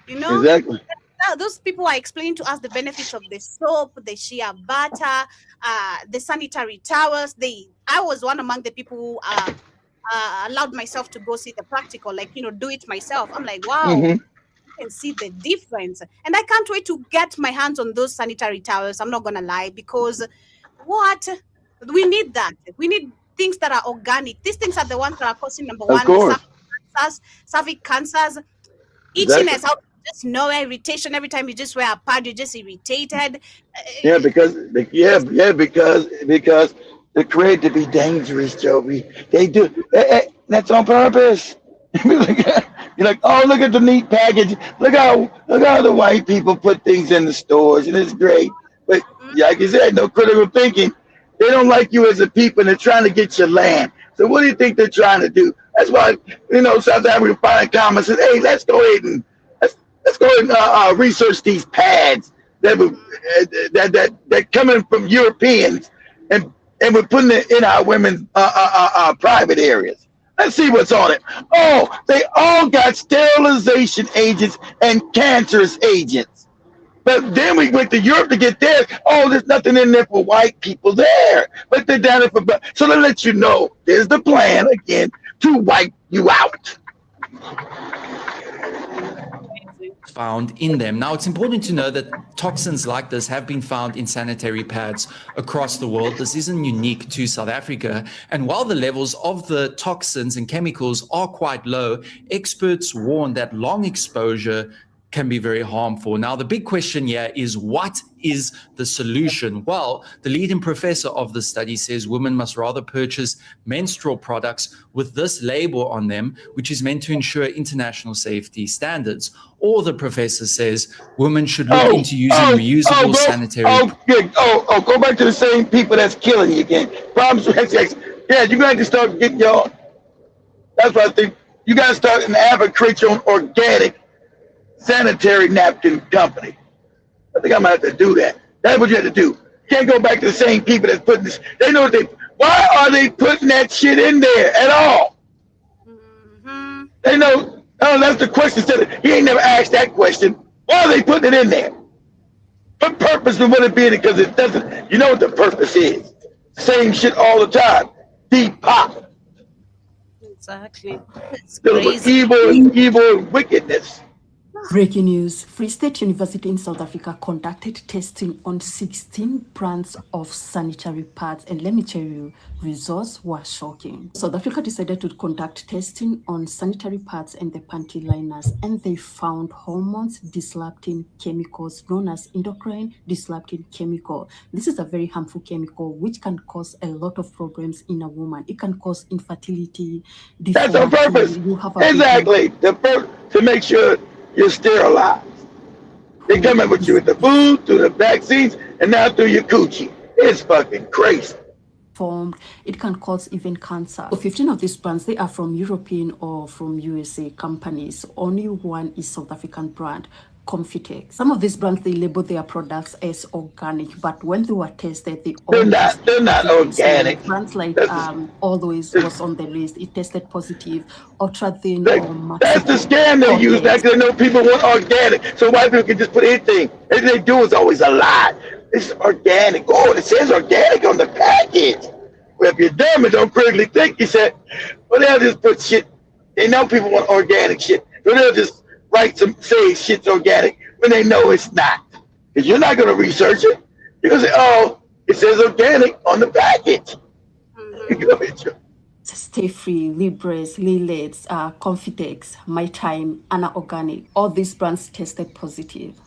S5: Exactly.
S2: Now, those people are explaining to us the benefits of the soap, the shea butter, the sanitary towels. I was one among the people who allowed myself to go see the practical, do it myself. I'm like, wow,
S5: Mm-hmm.
S2: you can see the difference. And I can't wait to get my hands on those sanitary towels. I'm not going to lie, because we need that. We need things that are organic. These things are the ones that are causing, number
S5: Of
S2: one,
S5: course.
S2: cervical cancers,
S5: Exactly.
S2: itchiness, just no irritation. Every time you just wear a pad, you're just irritated.
S5: Yeah, because they're created to be dangerous, Joby. They do. That's on purpose. You're like, oh, look at the neat package. Look how the white people put things in the stores, and it's great. But like you said, no critical thinking. They don't like you as a people, and they're trying to get your land. So what do you think they're trying to do? That's why South Africa find comments and says, hey, let's go ahead and research these pads that coming from Europeans, and we're putting it in our women's private areas. Let's see what's on it. Oh, they all got sterilization agents and cancerous agents. But then we went to Europe to get theirs. Oh, there's nothing in there for white people there. But they're down there for black. So they let you know there's the plan again to wipe you out.
S8: Found in them. Now, it's important to know that toxins like this have been found in sanitary pads across the world. This isn't unique to South Africa. And while the levels of the toxins and chemicals are quite low, experts warn that long exposure can be very harmful. Now, the big question here is, what is the solution? Well, the leading professor of the study says women must rather purchase menstrual products with this label on them, which is meant to ensure international safety standards. Or the professor says women should look into using reusable sanitary.
S5: Go back to the same people that's killing you again. Problems with sex. Yeah, you got to start getting your. That's what I think. You got to start and create your own organic sanitary napkin company. I think I'm gonna have to do that. That's what you have to do. You can't go back to the same people that's putting this. They know why are they putting that shit in there at all?
S2: Mm-hmm.
S5: They know. Oh, that's the question. He ain't never asked that question. Why are they putting it in there? What purpose would it be? Because it doesn't. You know what the purpose is? Same shit all the time. Deep pop.
S2: Exactly. It's
S5: evil and wickedness.
S9: Breaking news. Free State University in South Africa conducted testing on 16 brands of sanitary pads. And let me tell you, results were shocking. South Africa decided to conduct testing on sanitary pads and the panty liners, and they found hormones disrupting chemicals known as endocrine disrupting chemical. This is a very harmful chemical which can cause a lot of problems in a woman. It can cause infertility.
S5: That's on purpose. Exactly. To make sure you're sterilized. They come in with you with the food, through the vaccines, and now through your coochie. It's fucking crazy.
S9: It can cause even cancer. So 15 of these brands, they are from European or from USA companies. Only one is South African brand, Confitex. Some of these brands, they label their products as organic, but when they were tested, they're not
S5: organic.
S9: So brands like Always was on the list. It tested positive. Ultra Thin.
S5: That's the scam they use. Because they know people want organic, so white people can just put anything. Everything they do is always a lie. It's organic. Oh, it says organic on the package. Well, if you're dumb and don't critically think, you said, well, they'll just put shit. They know people want organic shit, so they'll just say shit's organic when they know it's not. Because you're not going to research it. You're going to say, oh, it says organic on the package.
S9: Stay Free, Libres, Lilets, Confitex, My Time, Anna Organic. All these brands tested positive.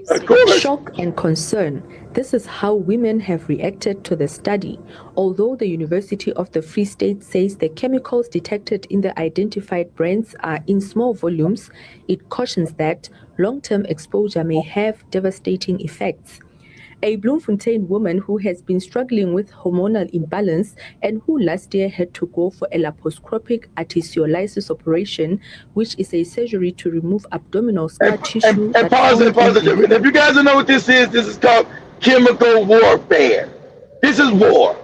S5: Of course.
S10: Shock and concern. This is how women have reacted to the study. Although the University of the Free State says the chemicals detected in the identified brands are in small volumes, it cautions that long-term exposure may have devastating effects. A Bloemfontein woman who has been struggling with hormonal imbalance and who last year had to go for a laparoscopic arteriolysis operation, which is a surgery to remove abdominal scar tissue.
S5: And pause it. If you guys don't know what this is called chemical warfare. This is war.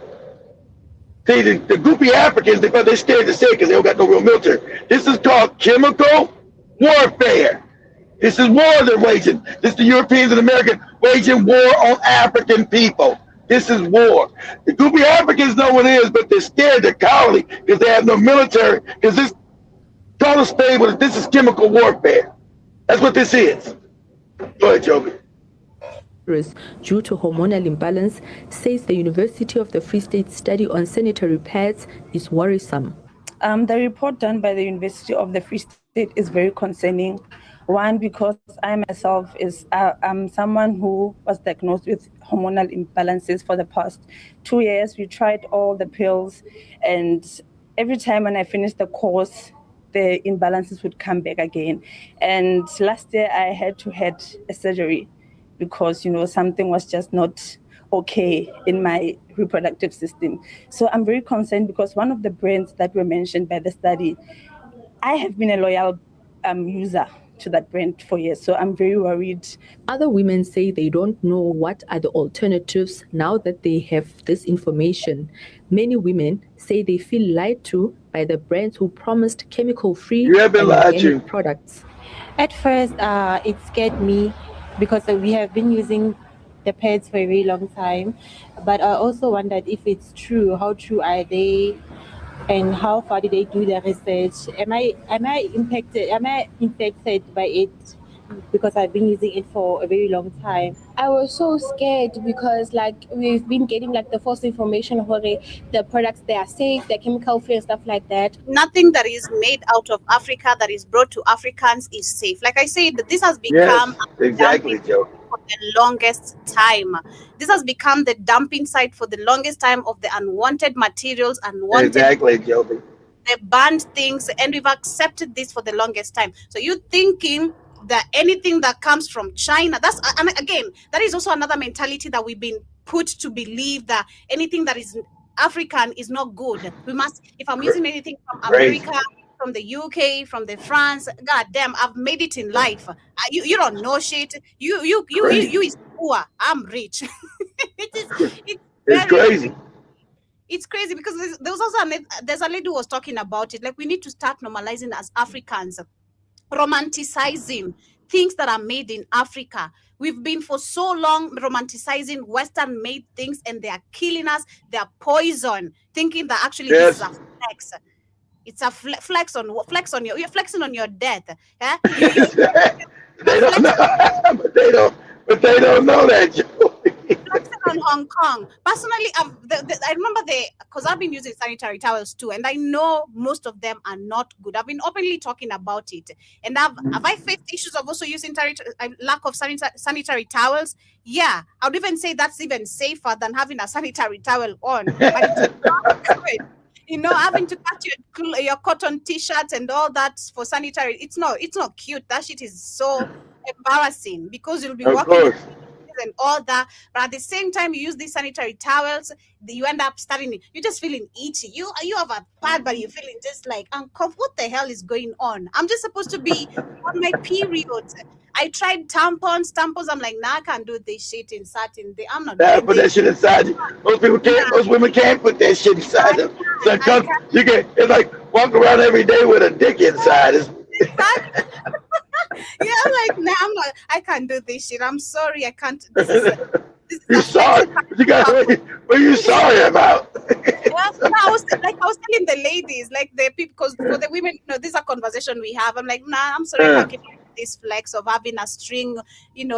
S5: See, the goopy Africans, they're scared to say it because they don't got no real military. This is called chemical warfare. This is war they're waging. This is the Europeans and Americans waging war on African people. This is war. The goopy Africans know what it is, but they're scared. They're cowardly because they have no military. Because this, call a spade, this is chemical warfare. That's what this is. Go ahead, Joby.
S10: Due to hormonal imbalance, says the University of the Free State study on sanitary pads is worrisome.
S11: The report done by the University of the Free State is very concerning. One, because I myself I'm someone who was diagnosed with hormonal imbalances for the past 2 years. We tried all the pills, and every time when I finished the course, the imbalances would come back again. And last year I had to have a surgery because, something was just not okay in my reproductive system. So I'm very concerned because one of the brands that were mentioned by the study, I have been a loyal user to that brand for years, so I'm very worried.
S10: Other women say they don't know what are the alternatives now that they have this information. Many women say they feel lied to by the brands who promised chemical-free and organic products.
S12: At first, it scared me because we have been using the pads for a very long time, but I also wondered if it's true. How true are they? And how far did they do the research? Am I infected by it because I've been using it for a very long time?
S13: I was so scared because we've been getting the false information of the products, they are safe, they're chemical free and stuff like that.
S2: Nothing that is made out of Africa that is brought to Africans is safe. Like I said, this has become
S5: exactly, Joe.
S2: For the longest time. This has become the dumping site for the longest time of the unwanted materials,
S5: Exactly, Joby.
S2: The banned things, and we've accepted this for the longest time. So you thinking that anything that comes from China, that is also another mentality that we've been put to believe that anything that is African is not good. We must, if I'm using anything from America, from the UK, from the France, god damn, I've made it in life. You don't know shit. You is poor. I'm rich. It's
S5: crazy.
S2: It's crazy because there's a lady who was talking about it. We need to start normalizing as Africans, romanticizing things that are made in Africa. We've been for so long romanticizing Western-made things, and they are killing us. They are poison, thinking that actually this is a flex. It's a flex on your. You're flexing on your death. Eh?
S5: They don't know. But they don't know that, Joe.
S2: Flexing on Hong Kong. Personally, I remember because I've been using sanitary towels too, and I know most of them are not good. I've been openly talking about it, and have I faced issues of also using lack of sanitary towels? Yeah, I would even say that's even safer than having a sanitary towel on. But it's not good. Having to cut your cotton t-shirts and all that for sanitary, it's not cute. That shit is so embarrassing because you'll be walking and all that. But at the same time, you use these sanitary towels, you end up you're just feeling itchy. You have a pad, but you're feeling just uncomfortable. What the hell is going on? I'm just supposed to be on my period. I tried tampons. I'm like, nah, I can't do this shit inside. I'm not doing
S5: put that shit inside you. Most people can't. Most women can't put that shit inside them. It's like walk around every day with a dick inside.
S2: Yeah, I'm like, nah, I can't do this shit. I'm sorry, I can't.
S5: You're sorry. What are you sorry about?
S2: I was telling the ladies, the people, because for the women, this is a conversation we have. I'm like, nah, I'm sorry, I can't give this flex of having a string,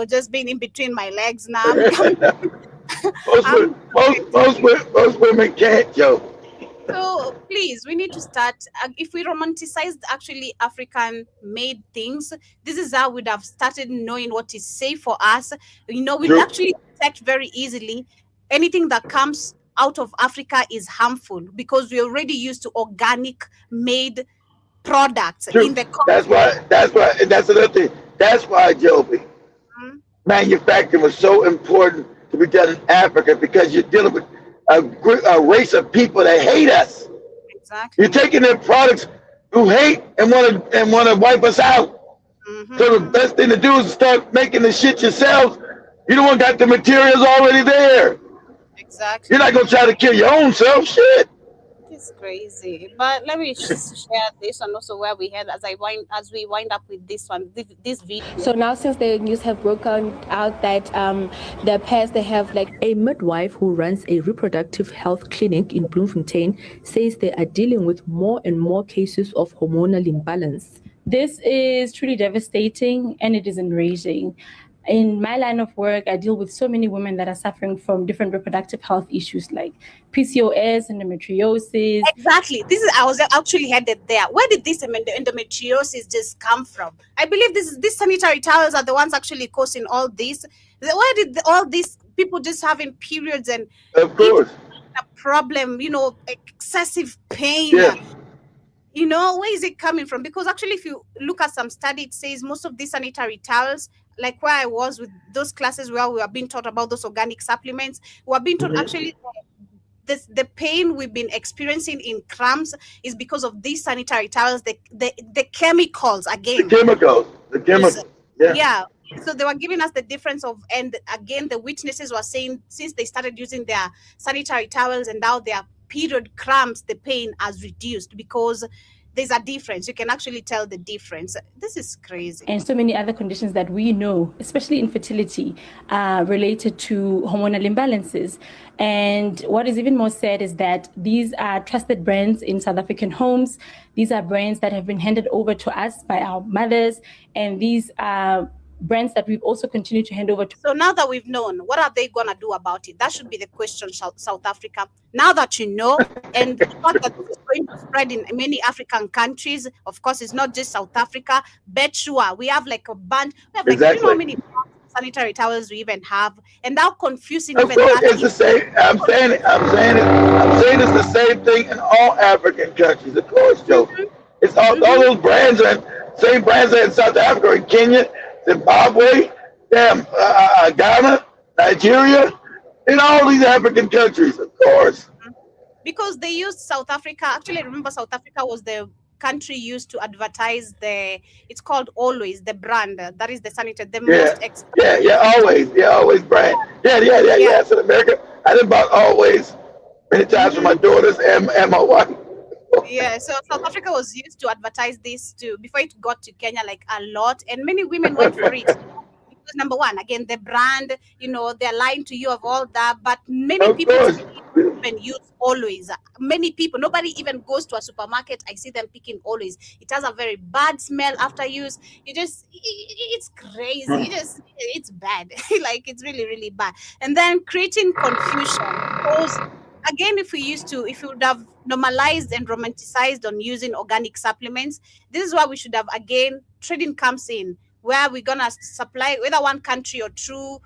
S2: just being in between my legs now.
S5: Most women can't, Joe.
S2: So please, we need to start. If we romanticized actually African-made things, this is how we'd have started knowing what is safe for us. We'd
S5: True.
S2: actually detect very easily anything that comes out of Africa is harmful because we're already used to organic made products in
S5: True.
S2: the
S5: That's
S2: country.
S5: why. That's why. And that's another thing. That's why, Joby,
S2: Mhm.
S5: manufacturing was so important to be done in Africa because you're dealing with a race of people that hate us. You're
S2: Exactly.
S5: taking their products who hate and want to wipe us out. So the
S2: Hmm.
S5: best thing to do is start making the shit yourselves. You don't want got the materials already there. You're not
S2: Exactly.
S5: gonna try to kill your own self. Shit.
S2: It's crazy. But let me share this and also where we head as we wind up with this one, this video.
S13: So now, since the news have broken out that the pairs they have like
S10: A midwife who runs a reproductive health clinic in Bloemfontein says they are dealing with more and more cases of hormonal imbalance.
S11: This is truly devastating and it is enraging. In my line of work, I deal with so many women that are suffering from different reproductive health issues like PCOS, endometriosis.
S2: Exactly. I was actually headed there. Where did this endometriosis just come from? I believe these sanitary towels are the ones actually causing all this. Where did all these people just having periods and
S5: Of
S2: it
S5: course.
S2: a problem, excessive pain?
S5: Yeah.
S2: Where is it coming from? Because actually, if you look at some study, it says most of these sanitary towels, like where I was with those classes where we were being taught about those organic supplements, we are being taught
S5: Mhm.
S2: actually the pain we've been experiencing in cramps is because of these sanitary towels, the chemicals
S5: The
S2: again.
S5: chemicals. The
S2: Those-
S5: chemicals. Yeah.
S2: Yeah. So they were giving us the difference of, and again, the witnesses were saying since they started using their sanitary towels and now their period cramps, the pain has reduced because there's a difference. You can actually tell the difference. This is crazy.
S11: And so many other conditions that we know, especially infertility, related to hormonal imbalances. And what is even more sad is that these are trusted brands in South African homes. These are brands that have been handed over to us by our mothers. And these are brands that we've also continued to hand over to.
S2: So now that we've known, what are they going to do about it? That should be the question, South Africa. Now that you know, and the fact that this is going to spread in many African countries, of course, it's not just South Africa. Bet sure we have like a bunch. We have like, do you know how
S5: Exactly.
S2: many sanitary towels we even have? And how confusing
S5: Of
S2: even
S5: course,
S2: that
S5: it's the
S2: is.
S5: same. I'm saying it's the same thing in all African countries. Of course, Joe.
S2: Mhm,
S5: It's all
S2: mhm.
S5: those brands are same brands are in South Africa, in Kenya, Zimbabwe, Ghana, Nigeria, in all these African countries. Of course.
S2: Because they used South Africa. Actually, I remember South Africa was the country used to advertise it's called Always, the brand that is the sanitary, the
S5: Yeah,
S2: most
S5: yeah,
S2: expensive
S5: yeah. Always brand. Yeah, yeah, yeah,
S2: yeah.
S5: yeah. It's in America. I done bought Always many times for
S2: Hmm.
S5: my daughters and my wife.
S2: Yeah, so South Africa was used to advertise this too before it got to Kenya like a lot, and many women went for it. Because number one, again, the brand, they're lying to you of all that, but many
S5: Of
S2: people
S5: course.
S2: today even use Always. Many people, nobody even goes to a supermarket. I see them picking Always. It has a very bad smell after use. It's crazy. It's bad. Like it's really, really bad. And then creating confusion because again, if we would have normalized and romanticized on using organic supplements, this is why we should have again trading comes in, where we're gonna supply whether one country or two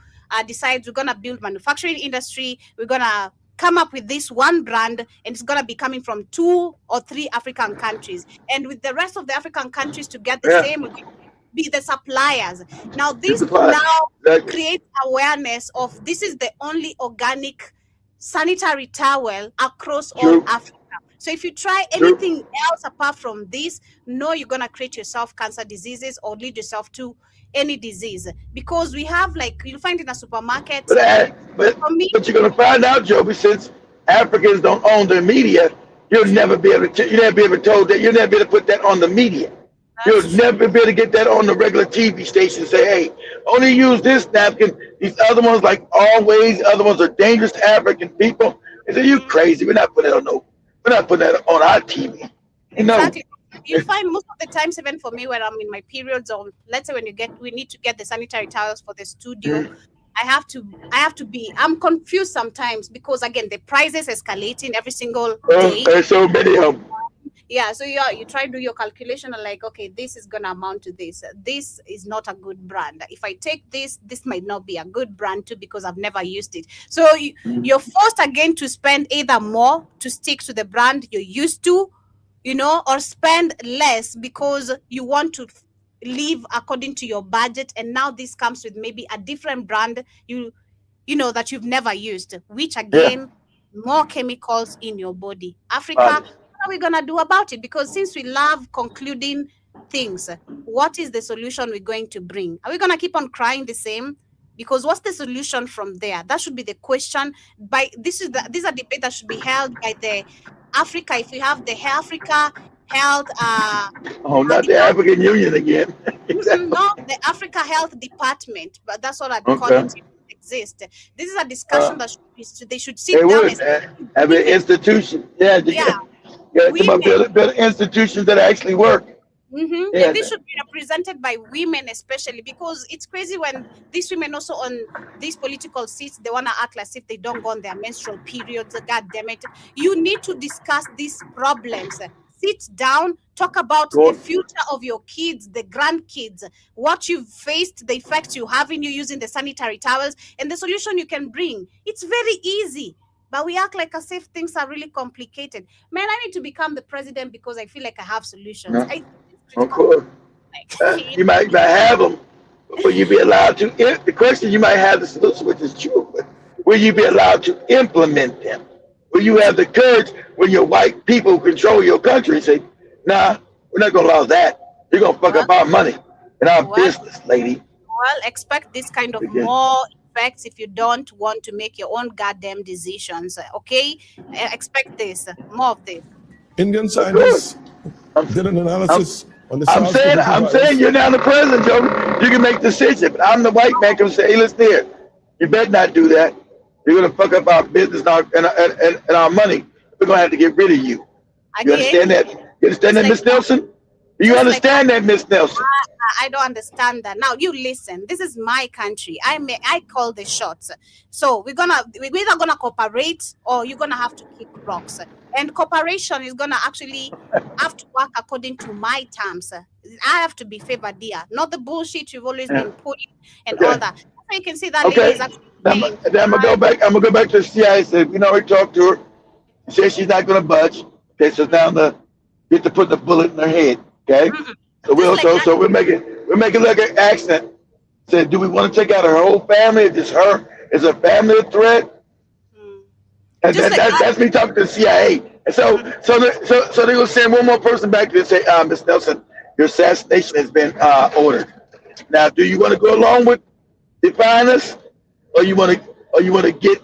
S2: decides we're gonna build manufacturing industry, we're gonna come up with this one brand and it's gonna be coming from 2 or 3 African countries, and with the rest of the African countries to get the
S5: Yeah.
S2: same, we're gonna be the suppliers. Now
S5: It's
S2: this
S5: a fun.
S2: now
S5: Exactly.
S2: creates awareness of this is the only organic sanitary towel across all
S5: True.
S2: Africa. So if you try
S5: True.
S2: anything else apart from this, no, you're gonna create yourself cancer diseases or lead yourself to any disease. Because we have like you'll find in a supermarket.
S5: But but
S2: For me,
S5: but you're gonna find out, Joby, since Africans don't own their media, you'll
S2: true,
S5: never be able to. You'll never be able to told that. You'll never be able to put that on the media. You'll
S2: that's true.
S5: never be able to get that on the regular TV station. Say, hey, only use this napkin. These other ones, like Always, other ones are dangerous to African people. They say, you
S2: Mhm.
S5: crazy. We're not putting that on no. We're not putting that on our TV. No.
S2: Exactly. You'll find most of the times, even for me, when I'm in my periods, or let's say when we need to get the sanitary towels for the studio, I'm confused sometimes because again the prices escalating every single
S5: Oh,
S2: day.
S5: there's so many of them.
S2: Yeah, so you try to do your calculation and like, okay, this is gonna amount to this. This is not a good brand. If I take this might not be a good brand too because I've never used it. So you're forced again to spend either more to stick to the brand you're used to, or spend less because you want to live according to your budget. And now this comes with maybe a different brand that you've never used, which again, more chemicals in your body. Africa,
S5: Right.
S2: what are we gonna do about it? Because since we love concluding things, what is the solution we're going to bring? Are we gonna keep on crying the same? Because what's the solution from there? That should be the question. This is a debate that should be held by the Africa. If we have the Africa Health
S5: Oh, not the
S2: Department.
S5: African Union again.
S2: No, the Africa Health Department, but that's what I'd call
S5: Okay.
S2: it. Exist. This is a discussion that they should sit
S5: It
S2: down
S5: would
S2: and
S5: have an institution. Yeah, you
S2: yeah,
S5: got some
S2: women.
S5: better institutions that actually work. Yeah,
S2: And this should be represented by women, especially because it's crazy when these women also on these political seats, they want to act as if they don't go on their menstrual periods. God damn it. You need to discuss these problems. Sit down, talk about the future of your kids, the grandkids, what you've faced, the effects you have in you using the sanitary towels, and the solution you can bring. It's very easy. But we act like as if things are really complicated. Man, I need to become the president because I feel like I have solutions.
S5: of course. You might not have them, but will you be allowed to? The question you might have the solution, which is true, but will you be allowed to implement them? Will you have the courage when your white people control your country and say, nah, we're not going to allow that. You're going to fuck up our money and our business, lady.
S2: Well, expect this kind of more effects if you don't want to make your own goddamn decisions. Okay? Expect this, more of this.
S14: Indian scientists did an analysis on the SARS-CoV-2
S5: I'm saying you're now the president, Joe. You can make decisions. But I'm the white man can say, hey, listen here. You better not do that. You're going to fuck up our business and our money. We're going to have to get rid of you. You understand that? You understand that, Miss Nelson? Do you understand that, Miss Nelson?
S2: I don't understand that. Now you listen. This is my country. I call the shots. So we're either gonna cooperate or you're gonna have to kick rocks. And cooperation is gonna actually have to work according to my terms. I have to be favored here, not the bullshit you've always been putting and all that. So you can see that lady is actually saying,
S5: Then I'm gonna go back to the CIA. Said we already talked to her. She said she's not gonna budge. Okay, so now get to put the bullet in her head. Okay. So we're making like an accident. Said, do we want to take out her whole family? Is just her? Is her family a threat? And that's me talking to the CIA. And so they will send one more person back to say, Miss Nelson, your assassination has been ordered. Now, do you want to go along with defying us, or you want to get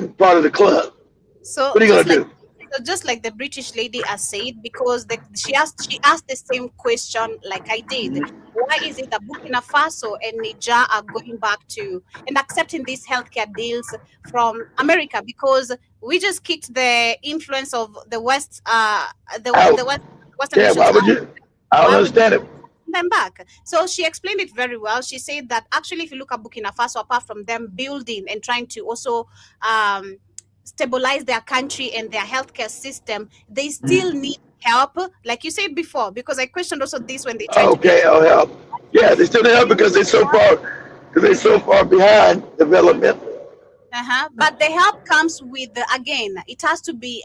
S5: in part of the club?
S2: So
S5: what are you gonna do?
S2: So just like the British lady has said, because she asked the same question like I did. Why is it that Burkina Faso and Niger are going back to and accepting these healthcare deals from America? Because we just kicked the influence of the West, Western nations.
S5: Why would you? I don't understand it.
S2: Them back. So she explained it very well. She said that actually, if you look at Burkina Faso, apart from them building and trying to also stabilize their country and their healthcare system, they still need help, like you said before, because I questioned also this when they tried
S5: help. Yeah, they still need help because they're so far behind development.
S2: But the help comes with again, it has to be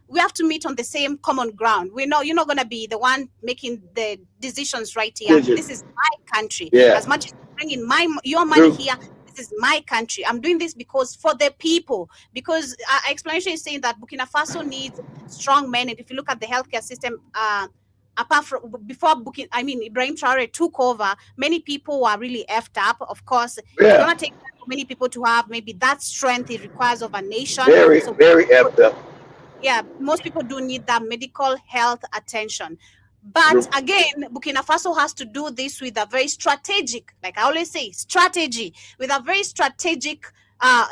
S2: we have to meet on the same common ground. We know you're not gonna be the one making the decisions right here. This is my country. As much as bringing your money here, is my country. I'm doing this because for the people. Because explanation is saying that Burkina Faso needs strong men, and if you look at the healthcare system, apart from before Ibrahim Traore took over, many people were really effed up. Of course, it's gonna take many people to have maybe that strength it requires of a nation.
S5: Very effed up.
S2: Yeah, most people do need that medical health attention. But again, Burkina Faso has to do this with a very strategic, like I always say, strategy, with a very strategic,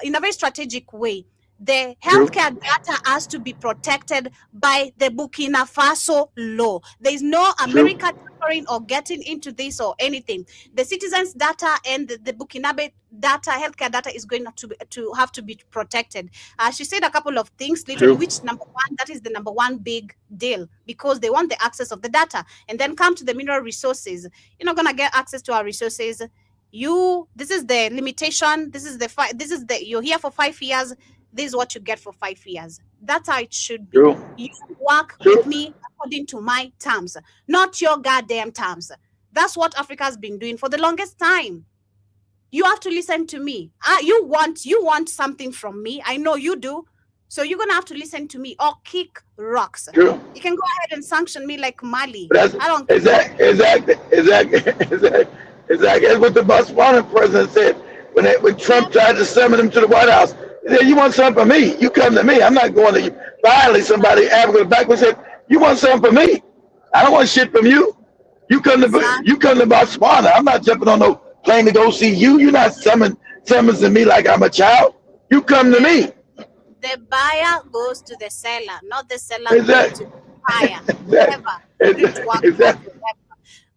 S2: in a very strategic way. The healthcare data has to be protected by the Burkina Faso law. There is no America tampering or getting into this or anything. The citizens' data and the Burkinabe data, healthcare data, is going to have to be protected. She said a couple of things, literally, which number one, that is the number one big deal, because they want the access of the data. And then come to the mineral resources. You're not going to get access to our resources. This is the limitation. You're here for 5 years. This is what you get for 5 years. That's how it should be. You work with me according to my terms, not your goddamn terms. That's what Africa has been doing for the longest time. You have to listen to me. You want something from me. I know you do. So you're going to have to listen to me or kick rocks. You can go ahead and sanction me like Mali. I don't care.
S5: Exactly. That's what the Botswana president said when Trump tried to summon him to the White House. He said, "You want something from me? You come to me. I'm not going to you." Finally, somebody Africa backwards said, "You want something from me? I don't want shit from you. You come to Botswana. I'm not jumping on no plane to go see you. You're not summoning me like I'm a child. You come to me."
S2: The buyer goes to the seller, not the seller goes to the buyer. Exactly.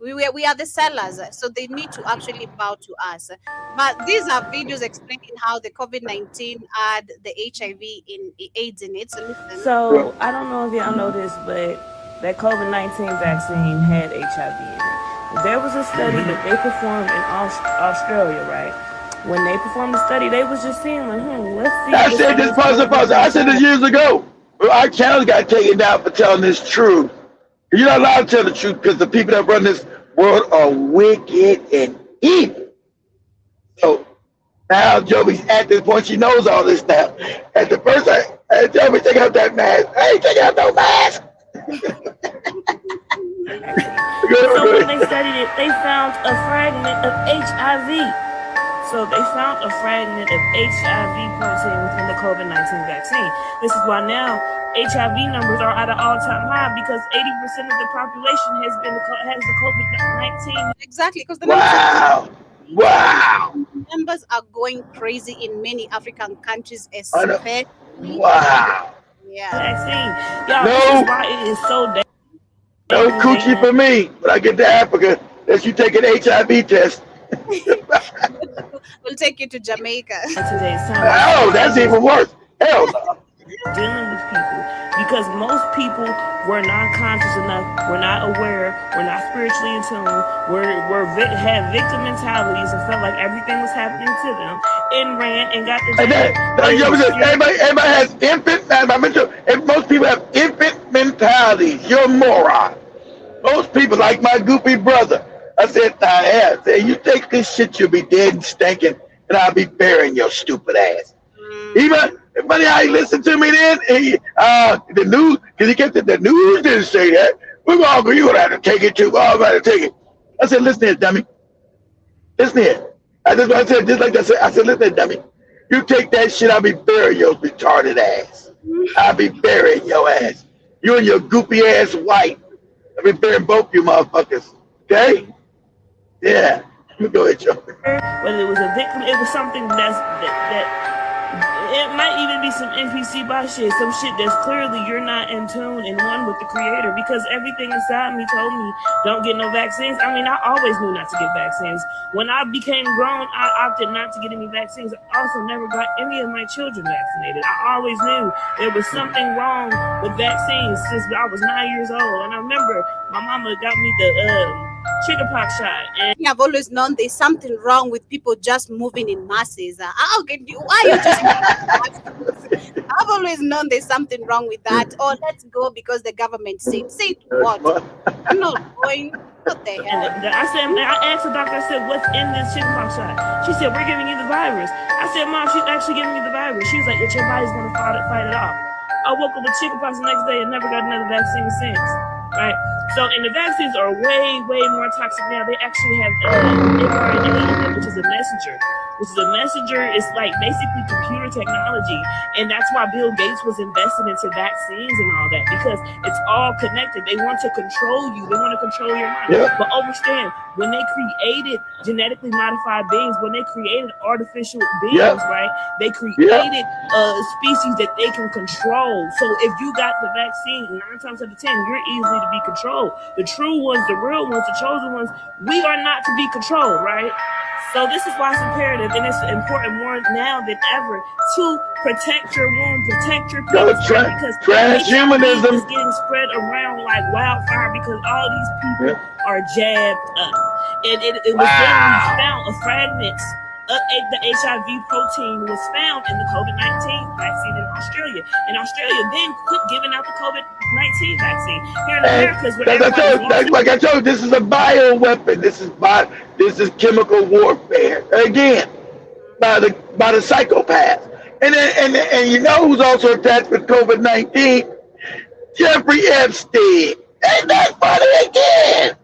S2: We are the sellers, so they need to actually bow to us. But these are videos explaining how the COVID-19 had the HIV in AIDS in it. So listen.
S15: So I don't know if y'all know this, but that COVID-19 vaccine had HIV in it. There was a study that they performed in Australia, right? When they performed the study, they was just seeing like, let's see.
S5: I said this, pause. I said this years ago. Our channel got taken down for telling this truth. You're not allowed to tell the truth because the people that run this world are wicked and evil. So now Joey's at this point, she knows all this now. At the first, I Joey, take out that mask. I ain't taking out no mask.
S15: So when they studied it, they found a fragment of HIV. So they found a fragment of HIV protein within the COVID-19 vaccine. This is why now HIV numbers are at an all-time high, because 80% of the population has the COVID-19.
S2: Exactly, because the numbers are going crazy in many African countries, especially.
S5: Wow.
S2: Yeah.
S15: Vaccine. Y'all, this is why it is so dangerous.
S5: No coochie for me. When I get to Africa, unless you take an HIV test.
S2: We'll take you to Jamaica.
S5: Oh, that's even worse. Hell no.
S15: Dealing with people, because most people were not conscious enough, were not aware, were not spiritually in tune, had victim mentalities and felt like everything was happening to them, and ran and got the
S5: everybody has infant. Most people have infant mentalities. You're a moron. Most people, like my goofy brother. I said, you take this shit, you'll be dead and stinking, and I'll be burying your stupid ass. Even funny how he listened to me then. The news, because he kept it. The news didn't say that. You're gonna have to take it too. I'm gonna take it. I said, listen here, dummy. Listen here. I said, just like I said. I said, listen here, dummy. You take that shit, I'll be burying your retarded ass. I'll be burying your ass. You and your goopy ass white. I'll be burying both you motherfuckers. Okay? Yeah. Let me go ahead, Joe.
S15: Whether it was a victim, it was something that it might even be some NPC shit, some shit that's clearly you're not in tune and one with the creator, because everything inside me told me don't get no vaccines. I mean, I always knew not to get vaccines. When I became grown, I opted not to get any vaccines. I also never got any of my children vaccinated. I always knew there was something wrong with vaccines since I was 9 years old. And I remember my mama got me the chickenpox shot. And
S2: I've always known there's something wrong with people just moving in masses. I'll get you. Why are you just I've always known there's something wrong with that. Or let's go because the government said. Say what? I'm not going. What the hell?
S15: I asked the doctor, I said, what's in this chickenpox shot? She said, we're giving you the virus. I said, Mom, she's actually giving me the virus. She was like, your body's going to fight it off. I woke up with chickenpox the next day and never got another vaccine since. Right? So, and the vaccines are way, way more toxic now. They actually have mRNA in them, which is a messenger which is a messenger. It's like basically computer technology. And that's why Bill Gates was invested into vaccines and all that, because it's all connected. They want to control you. They want to control your mind.
S5: Yeah.
S15: But understand, when they created genetically modified beings, when they created artificial beings, right, they created species that they can control. So if you got the vaccine, 9 times out of 10, you're easily to be controlled. The true ones, the real ones, the chosen ones, we are not to be controlled, right? So this is why it's imperative, and it's important more now than ever to protect your womb, protect your people, because
S5: transhumanism
S15: is getting spread around like wildfire because all these people are jabbed up. And it was literally found, a fragments of the HIV protein was found in the COVID-19 vaccine in Australia. And Australia then quit giving out the COVID-19 vaccine. Here in America,
S5: like I told you, this is a bioweapon. This is chemical warfare. Again, by the psychopaths. And you know who's also attached with COVID-19? Jeffrey Epstein. Ain't that funny again?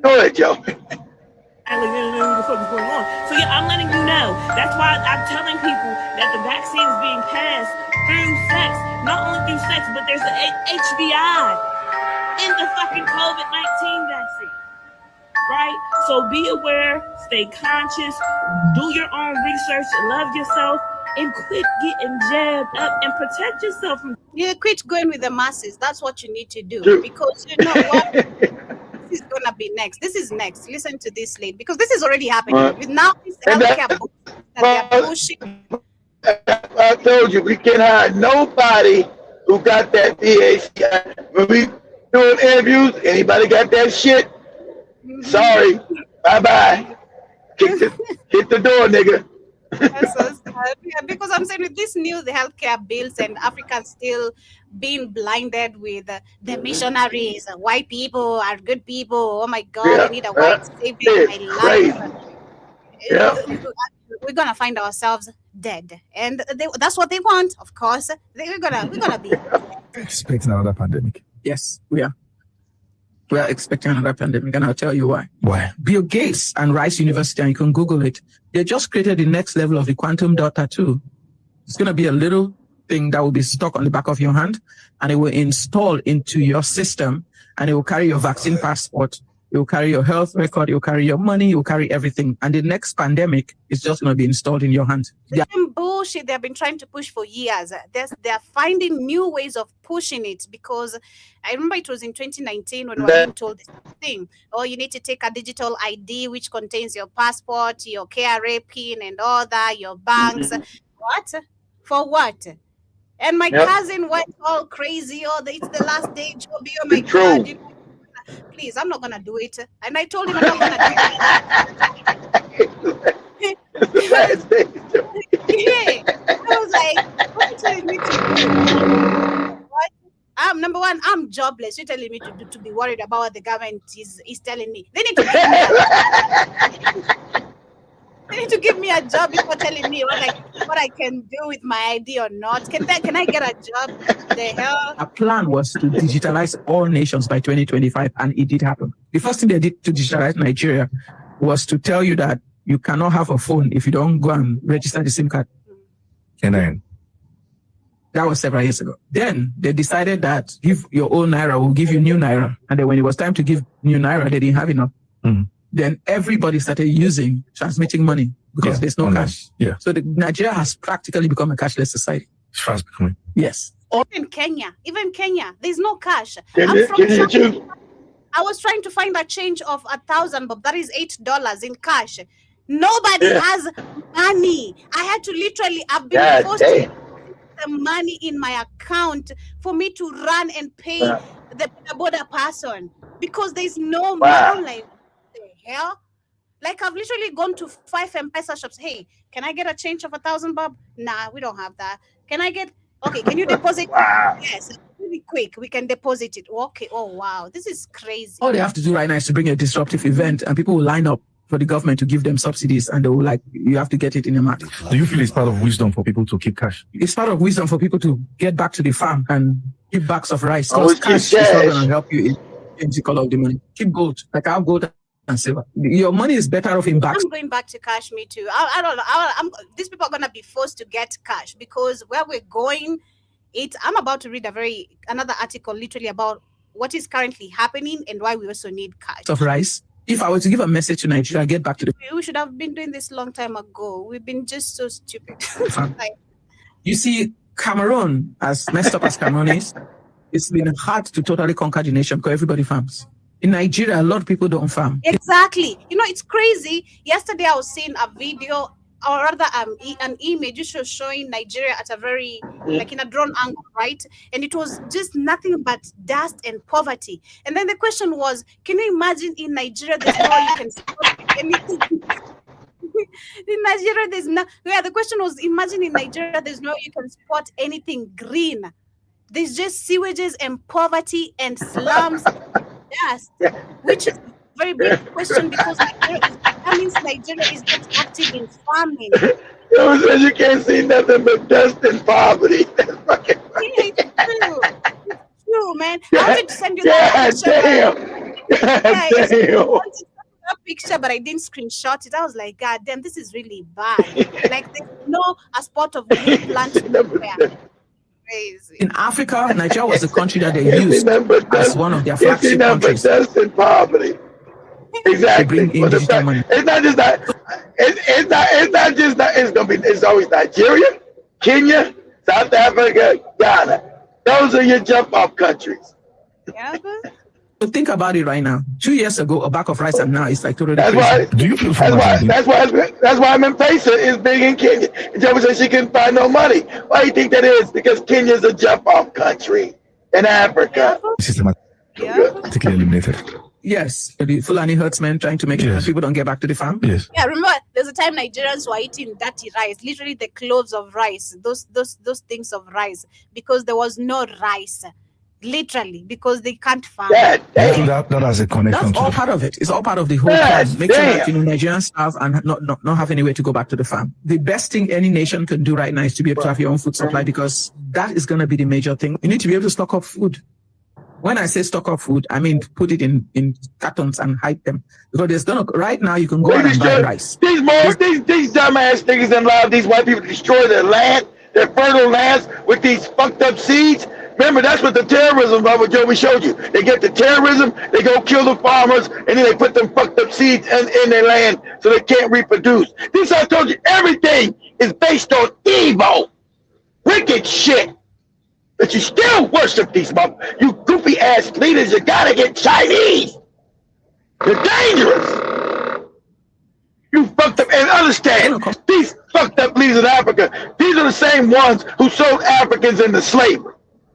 S5: Go ahead, Joe.
S15: What the fuck is going on? So yeah, I'm letting you know. That's why I'm telling people that the vaccine is being passed through sex. Not only through sex, but there's an HBI in the fucking COVID-19 vaccine. Right? So be aware, stay conscious, do your own research, love yourself, and quit getting jabbed up and protect yourself from.
S2: Yeah, quit going with the masses. That's what you need to do. Because you know what? This is gonna be next. This is next. Listen to this, lady, because this is already happening. With now this healthcare that they're pushing.
S5: I told you we can't hire nobody who got that VAC. When we doing interviews, anybody got that shit? Sorry, bye. Hit the door, nigga.
S2: Yeah, because I'm saying with this new healthcare bills and Africans still being blinded with the missionaries, white people are good people. Oh my God, I need a white savior in my life. We're gonna find ourselves dead, and that's what they want. Of course, we're gonna be
S16: expecting another pandemic.
S17: Yes, we are. We are expecting another pandemic, and I'll tell you why.
S16: Why?
S17: Bill Gates and Rice University, and you can Google it, they just created the next level of the quantum dot tattoo. It's going to be a little thing that will be stuck on the back of your hand, and it will install into your system, and it will carry your vaccine passport, it will carry your health record, it will carry your money, it will carry everything. And the next pandemic is just going to be installed in your hand.
S2: The same bullshit they've been trying to push for years. They're finding new ways of pushing it, because I remember it was in 2019 when we were being told this thing. Oh, you need to take a digital ID which contains your passport, your KRA PIN and all that, your banks. What? For what? And my cousin went all crazy. Oh, it's the last day, Joby. Oh my God. Please, I'm not going to do it. And I told him I'm not going to do it. I was like, what are you telling me to do? What? Number one, I'm jobless. You're telling me to be worried about what the government is telling me. They need to give me a job before telling me what I can do with my ID or not. Can I get a job? The hell?
S17: Our plan was to digitalize all nations by 2025, and it did happen. The first thing they did to digitalize Nigeria was to tell you that you cannot have a phone if you don't go and register the SIM card.
S16: And
S17: that was several years ago. Then they decided that give your old Naira, will give you new Naira. And then when it was time to give new Naira, they didn't have enough. Then everybody started transmitting money because there's no cash.
S16: Yeah.
S17: So Nigeria has practically become a cashless society.
S16: It's fast becoming.
S17: Yes.
S2: Even Kenya, there's no cash.
S5: I
S2: was trying to find a change of 1,000, but that is $8 in cash. Nobody has money. I had to literally, I've been forced to put the money in my account for me to run and pay the border person, because there's no money. Like, what the hell? Like, I've literally gone to 5 M-Pesa shops. Hey, can I get a change of 1,000, Bob? Nah, we don't have that. Can you deposit? Yes, really quick. We can deposit it. Okay. Oh, wow. This is crazy.
S17: All they have to do right now is to bring a disruptive event, and people will line up for the government to give them subsidies, and they will you have to get it in a month.
S16: Do you feel it's part of wisdom for people to keep cash?
S17: It's part of wisdom for people to get back to the farm and keep bags of rice. Because cash is not going to help you in the color of the money. Keep gold. Like I have gold and silver. Your money is better off in bags.
S2: I'm going back to cash, me too. I don't know. These people are going to be forced to get cash because where we're going, I'm about to read another article literally about what is currently happening and why we also need cash.
S17: Of rice. If I were to give a message to Nigeria, get back to the...
S2: We should have been doing this long time ago. We've been just so stupid.
S17: You see, Cameroon, as messed up as Cameroon is, it's been hard to totally conquer the nation because everybody farms. In Nigeria, a lot of people don't farm.
S2: Exactly. You know, it's crazy. Yesterday, I was seeing a video, or rather an image which was showing Nigeria at a very, like in a drone angle, right? And it was just nothing but dust and poverty. And then the question was, can you imagine in Nigeria there's no way you can spot anything? In Nigeria, there's no... Yeah, the question was, imagine in Nigeria there's no way you can spot anything green. There's just sewages and poverty and slums. Yes, which is a very big question because that means Nigeria is not active in farming.
S5: You can't see nothing but dust and poverty.
S2: It's true. It's true, man. I wanted to send you that picture. That picture, but I didn't screenshot it. I was like, God damn, this is really bad. Like, there's no a spot of green plant nowhere. Crazy.
S17: In Africa, Nigeria was the country that they used as one of their flagship countries.
S5: Dust and poverty. Exactly. It's not just that. It's not just that. It's always Nigeria, Kenya, South Africa, Ghana. Those are your jump-off countries.
S2: Yeah.
S17: So think about it right now. 2 years ago, a bag of rice and now it's like totally
S5: That's
S17: crazy.
S5: why M-Pesa is big in Kenya. Joe said she couldn't find no money. Why do you think that is? Because Kenya's a jump-off country in Africa.
S16: Systematically eliminated.
S17: Yes, the Fulani herdsmen trying to make sure people don't get back to the farm.
S16: Yes.
S2: Yeah, remember there's a time Nigerians were eating dirty rice, literally the cloves of rice, those things of rice, because there was no rice. Literally, because they can't farm.
S16: That has a connection.
S17: That's all part of it. It's all part of the whole plan. Make sure that Nigerians starve and not have anywhere to go back to the farm. The best thing any nation can do right now is to be able to have your own food supply, because that is going to be the major thing. You need to be able to stock up food. When I say stock up food, I mean put it in cartons and hide them. Because there's right now you can go out and buy rice.
S5: These dumbass niggas and a lot of these white people destroy their land, their fertile lands with these fucked up seeds. Remember, that's what the terrorism, Robert Joey showed you. They get the terrorism, they go kill the farmers, and then they put them fucked up seeds in their land so they can't reproduce. This, I told you, everything is based on evil, wicked shit. But you still worship these motherfuckers. You goofy ass leaders, you gotta get Chinese. They're dangerous. You fucked up, and understand, these fucked up leaders in Africa, these are the same ones who sold Africans into slavery.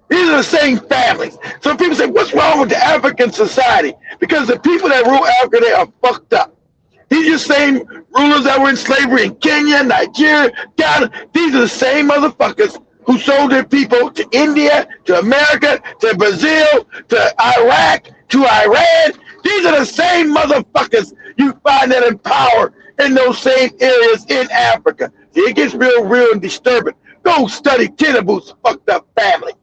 S5: These are the same families. So people say, what's wrong with the African society? Because the people that rule Africa, they are fucked up. These are the same rulers that were in slavery in Kenya, Nigeria, Ghana. These are the same motherfuckers who sold their people to India, to America, to Brazil, to Iraq, to Iran. These are the same motherfuckers you find that in power in those same areas in Africa. See, it gets real and disturbing. Go study Tinubu's fucked up family.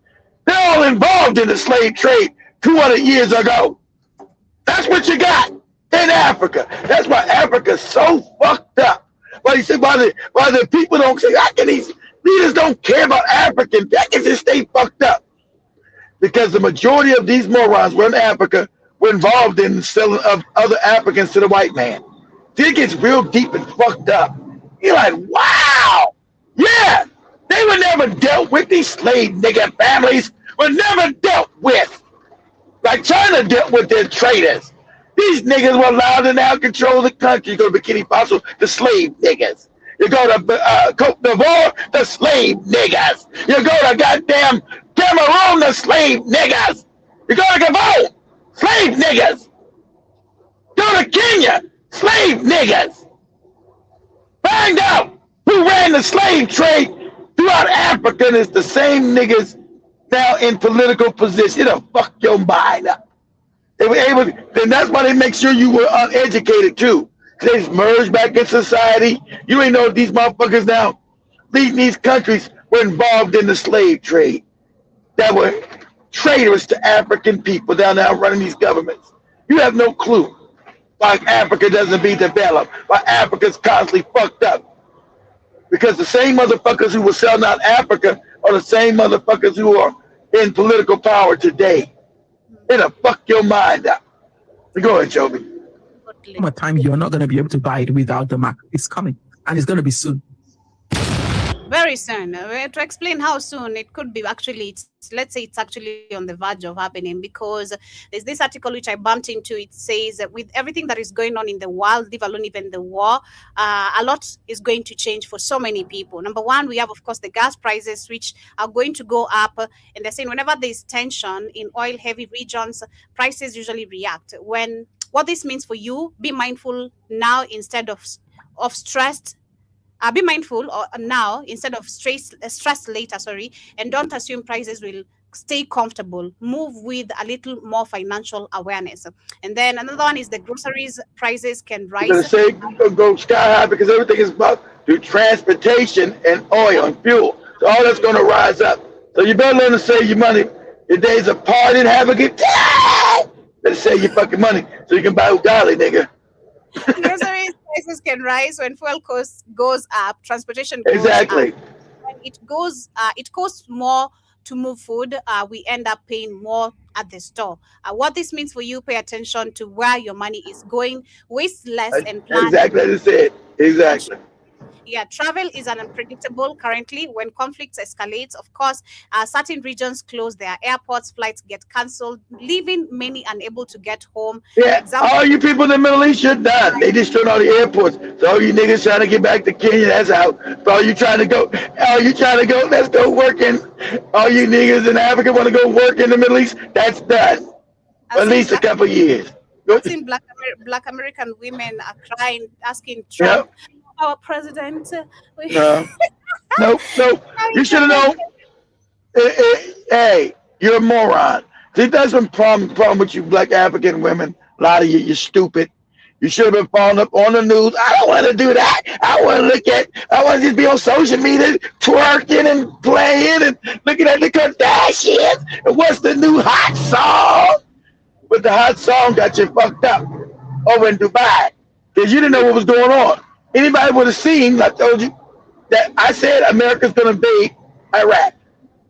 S5: They're all involved in the slave trade 200 years ago. That's what you got in Africa. That's why Africa's so fucked up. Why the people don't say, how can these leaders don't care about Africans? How can they stay fucked up? Because the majority of these morons were in Africa were involved in the selling of other Africans to the white man. It gets real deep and fucked up. You're like, wow, yeah. They were never dealt with. These slave nigga families were never dealt with. Like China dealt with their traders. These niggas were allowed to now control the country. You go to Burkina Faso, the slave niggas. You go to Cote d'Ivoire, the slave niggas. You go to goddamn Cameroon, the slave niggas. You go to Gabon, slave niggas. Go to Kenya, slave niggas. Find out who ran the slave trade throughout Africa, and it's the same niggas now in political position. It'll fuck your mind up. They were able to, then that's why they make sure you were uneducated too. They just merged back in society. You ain't know these motherfuckers now leading these countries were involved in the slave trade. That were traitors to African people down there running these governments. You have no clue. why Africa doesn't be developed, why Africa's constantly fucked up. Because the same motherfuckers who were selling out Africa are the same motherfuckers who are in political power today. It'll fuck your mind up. Go ahead, Joby.
S17: A time you're not going to be able to buy it without the mark. It's coming, and it's going to be soon.
S2: Very soon. To explain how soon, it could be actually, let's say it's actually on the verge of happening, because there's this article which I bumped into. It says that with everything that is going on in the world, leave alone even the war, a lot is going to change for so many people. Number one, we have, of course, the gas prices, which are going to go up. And they're saying whenever there's tension in oil-heavy regions, prices usually react. What this means for you, be mindful now instead of stressed. Be mindful now instead of stress later, and don't assume prices will stay comfortable. Move with a little more financial awareness. And then another one is the groceries prices can rise.
S5: You're going to say go sky high because everything is about through transportation and oil and fuel. So all that's going to rise up. So you better learn to save your money. Your days of partying, have a good time. Better save your fucking money so you can buy Ugali, nigga.
S2: Groceries prices can rise when fuel cost goes up, transportation goes
S5: exactly.
S2: up. When it costs more to move food, we end up paying more at the store. What this means for you, pay attention to where your money is going, waste less and plan.
S5: Exactly, that's it. Exactly.
S2: Yeah, travel is unpredictable currently. When conflicts escalate, of course, certain regions close their airports, flights get cancelled, leaving many unable to get home.
S5: Yeah, all you people in the Middle East, you're done. They destroyed all the airports. So all you niggas trying to get back to Kenya, that's out. So all you trying to go, let's go working. All you niggas in Africa want to go work in the Middle East, that's done. At least a couple years.
S2: I've seen black American women are crying, asking Trump, our president.
S5: No. You should have known. Hey, you're a moron. See, that's one problem with you black African women. A lot of you, you're stupid. You should have been following up on the news. I don't want to do that. I want to just be on social media twerking and playing and looking at the Kardashians. And what's the new hot song? But the hot song got you fucked up over in Dubai because you didn't know what was going on. Anybody would have seen, I told you, that I said America's going to invade Iraq.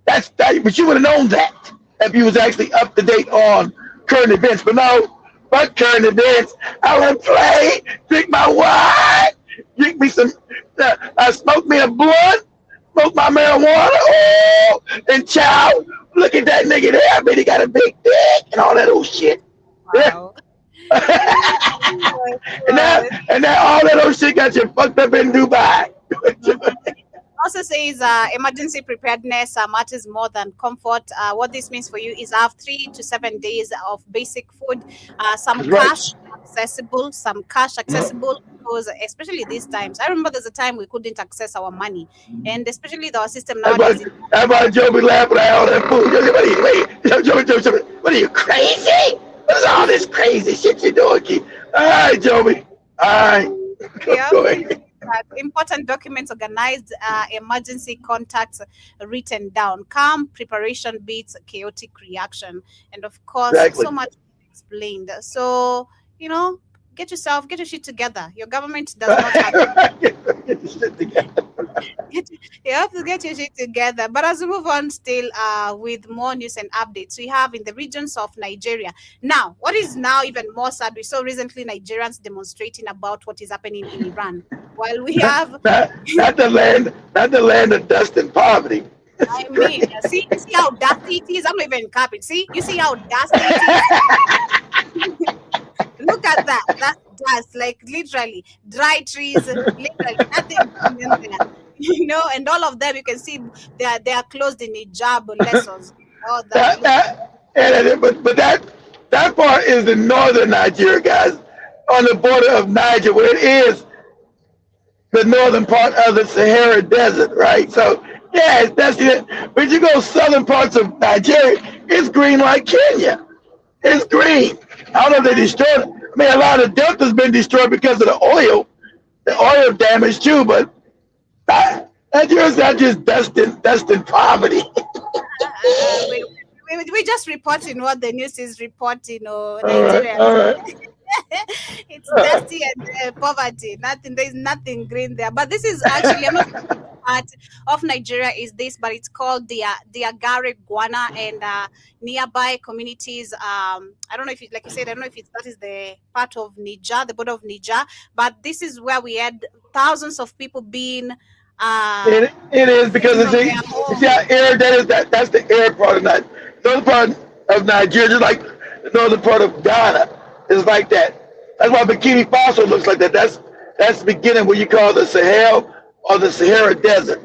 S5: But you would have known that if you was actually up to date on current events. But no, fuck current events. I want to play, drink my wine, drink me some, smoke me a blunt, smoke my marijuana, and chow. Look at that nigga there. I bet he got a big dick and all that old shit.
S2: Wow.
S5: and now all that old shit got you fucked up in Dubai.
S2: Also says emergency preparedness matters more than comfort. What this means for you is have 3 to 7 days of basic food, some cash accessible, because especially these times. I remember there's a time we couldn't access our money, and especially our system nowadays.
S5: Everybody Joby laughing at all that food. Joby, what are you, crazy? What is all this crazy shit you're doing, Keith? All right, Joby. All right. Go ahead.
S2: Important documents organized, emergency contacts written down. Calm preparation beats chaotic reaction. And of course, so much explained. So, get your shit together. Your government does not have
S5: get your shit together.
S2: You have to get your shit together. But as we move on still with more news and updates, we have in the regions of Nigeria. Now, what is now even more sad, we saw recently Nigerians demonstrating about what is happening in Iran. While we have
S5: not the land of dust and poverty.
S2: I mean, see how dusty it is? I'm not even capping. See? You see how dusty it is? Look at that. That's dust, like literally dry trees, literally nothing in there. And all of them you can see they are closed in hijab lessons. All that.
S5: But that part is in northern Nigeria, guys, on the border of Niger, where it is the northern part of the Sahara Desert, right? So yeah, it's dusty. But you go southern parts of Nigeria, it's green like Kenya. It's green. I don't know if they destroyed it. I mean, a lot of delta's been destroyed because of the oil damage too, but Nigeria's not just dust and poverty.
S2: We just reporting what the news is reporting. Nigeria.
S5: All right.
S2: It's dusty and poverty. Nothing. There is nothing green there. But this is actually, I'm not sure which part of Nigeria is this, but it's called Diagare Guana, and nearby communities. I don't know if it, like you said, I don't know if that is the part of Niger, the border of Niger. But this is where we had thousands of people being.
S5: It is because it's how arid that is. That's the arid part of Nigeria. The other part of Nigeria, just like the northern part of Ghana, is like that. That's why Burkina Faso looks like that. That's the beginning what you call the Sahel or the Sahara Desert.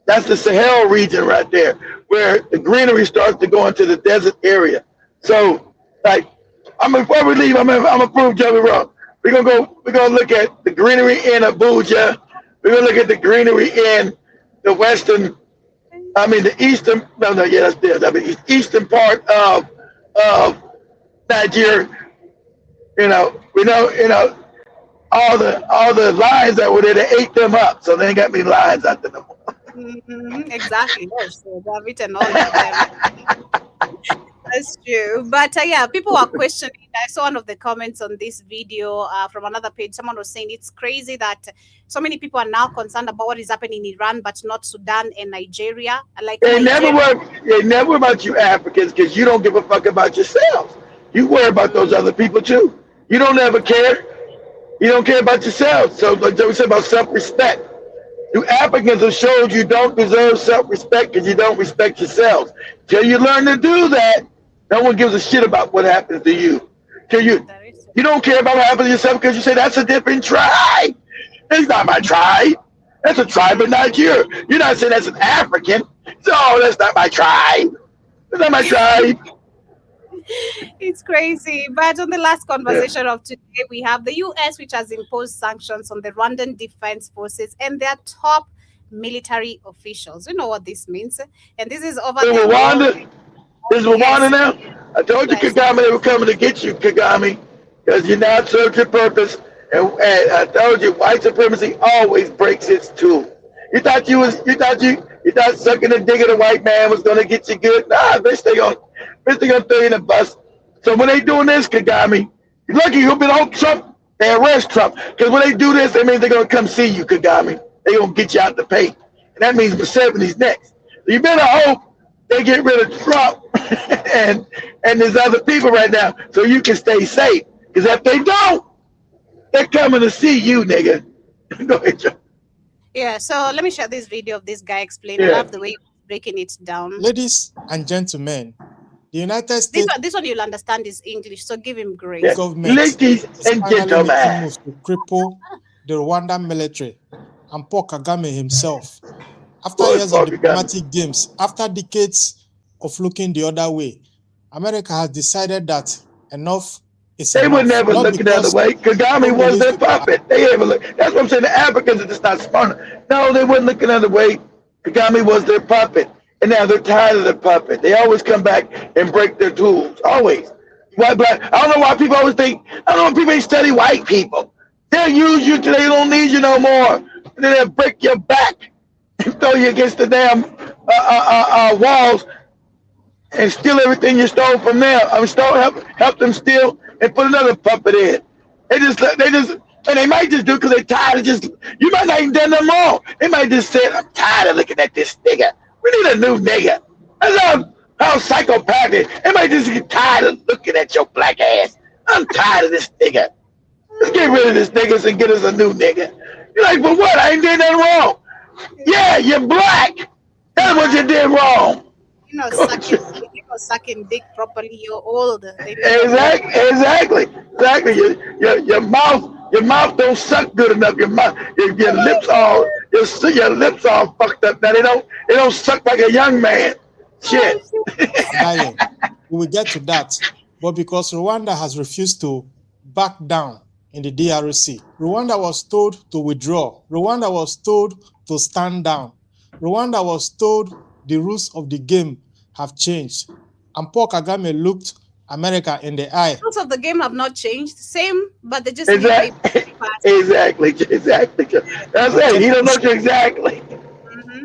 S5: That's the Sahel region right there, where the greenery starts to go into the desert area. So, like, before we leave, I'm gonna prove Joey wrong. We're gonna look at the greenery in Abuja. We're gonna look at the greenery in the eastern part of Nigeria. We know all the lions that were there, they ate them up, so they ain't got many lions out there no more.
S2: Exactly. Yes, so they've eaten all of them. That's true. But yeah, people are questioning. I saw one of the comments on this video from another page. Someone was saying it's crazy that so many people are now concerned about what is happening in Iran, but not Sudan and Nigeria. Like
S5: They never worry about you Africans because you don't give a fuck about yourselves. You worry about those other people too. You don't ever care. You don't care about yourselves. So like Joey said about self-respect. You Africans have showed you don't deserve self-respect because you don't respect yourselves. Till you learn to do that, no one gives a shit about what happens to you. Till you don't care about what happens to yourself because you say that's a different tribe. It's not my tribe. That's a tribe in Nigeria. You're not saying that's an African. No, that's not my tribe. That's not my tribe.
S2: It's crazy. But on the last conversation of today, we have the US, which has imposed sanctions on the Rwandan Defense Forces and their top military officials. You know what this means. And this is over
S5: in Rwanda. Is Rwanda now? I told you, Kagame, they were coming to get you, Kagame, because you now served your purpose. And I told you, white supremacy always breaks its tool. You thought sucking and digging a white man was gonna get you good? Nah, bitch, they gonna throw you in the bus. So when they doing this, Kagame, you're lucky you've been on Trump. They arrest Trump because when they do this, that means they're gonna come see you, Kagame. They gonna get you out the paint, and that means Museveni's next. So you better hope they get rid of Trump and there's other people right now, so you can stay safe. Because if they don't, they're coming to see you, nigga. Go ahead, Joe.
S2: Yeah, so let me share this video of this guy explaining. I love the way he's breaking it down.
S18: Ladies and gentlemen, the United States...
S2: This one you'll understand is English, so give him grace.
S5: Yeah. Ladies and gentlemen.
S18: Moves to cripple the Rwandan military and Paul Kagame himself. After years of diplomatic games, after decades of looking the other way, America has decided that enough is enough.
S5: They would never look the other way. Kagame was their puppet. They ever look. That's what I'm saying. The Africans are just not smart. No, they wouldn't look the other way. Kagame was their puppet. And now they're tired of the puppet. They always come back and break their tools. Always. White, black. I don't know why people always think, I don't know why people ain't study white people. They'll use you till they don't need you no more. And then they'll break your back and throw you against the damn walls and steal everything you stole from them. Help them steal and put another puppet in. And they might just do it because they're tired of just, you might not even done them wrong. They might just say, I'm tired of looking at this nigga. We need a new nigga. That's how psychopathic. They might just get tired of looking at your black ass. I'm tired of this nigga. Let's get rid of this niggas and get us a new nigga. You're like, but what? I ain't did nothing wrong. Yeah, you're black. That's what you did wrong.
S2: Sucking dick properly, you're old.
S5: Exactly. Your mouth don't suck good enough. Your lips all fucked up. Now they don't suck like a young man. Shit.
S18: We will get to that. But because Rwanda has refused to back down in the DRC, Rwanda was told to withdraw. Rwanda was told to stand down. Rwanda was told the rules of the game have changed. And Paul Kagame looked America in the eye.
S2: The rules of the game have not changed. Same, but they just
S5: Exactly. That's it. He don't know exactly.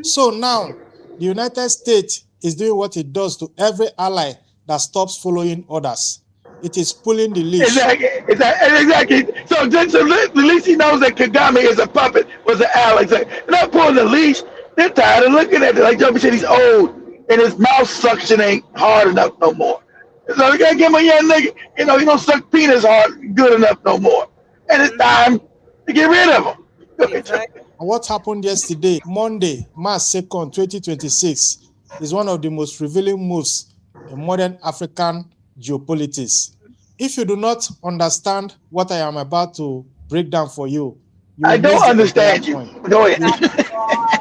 S18: So now, the United States is doing what it does to every ally that stops following orders. it is pulling the leash.
S5: Exactly. So at least he knows that Kagame is a puppet, was an ally. They're not pulling the leash. They're tired of looking at it. Like Joby said, he's old, and his mouth suction ain't hard enough no more. So we gotta give him a young nigga. You know, he don't suck penis hard good enough no more. And it's time to get rid of him.
S18: What happened yesterday, Monday, March 2nd, 2026, is one of the most revealing moves in modern African geopolitics. If you do not understand what I am about to break down for you,
S5: I don't understand you. Go ahead.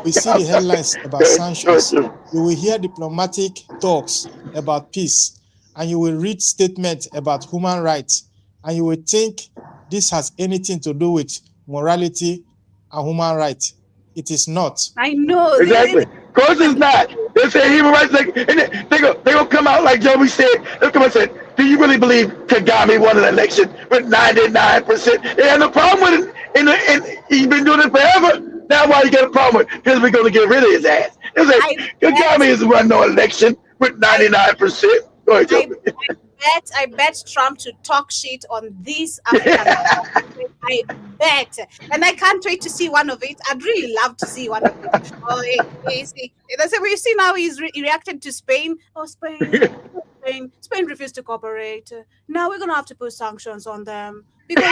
S18: We see the headlines about sanctions. You will hear diplomatic talks about peace, and you will read statements about human rights, and you will think this has anything to do with morality and human rights. It is not.
S2: I know.
S5: Exactly. Of course it's not. They say human rights, like, and they go come out like Joey said. They'll come and say, do you really believe Kagame won an election with 99%? They had no problem with it, and he's been doing it forever. Now why you got a problem with it? Because we're going to get rid of his ass. It was like, Kagame has won no election with 99%. Go ahead, Joey.
S2: I bet Trump to talk shit on this African. I bet, and I can't wait to see one of it. I'd really love to see one of it. Oh, see. They say, well, you see now he reacted to Spain. Oh, Spain refused to cooperate. Now we're gonna have to put sanctions on them because.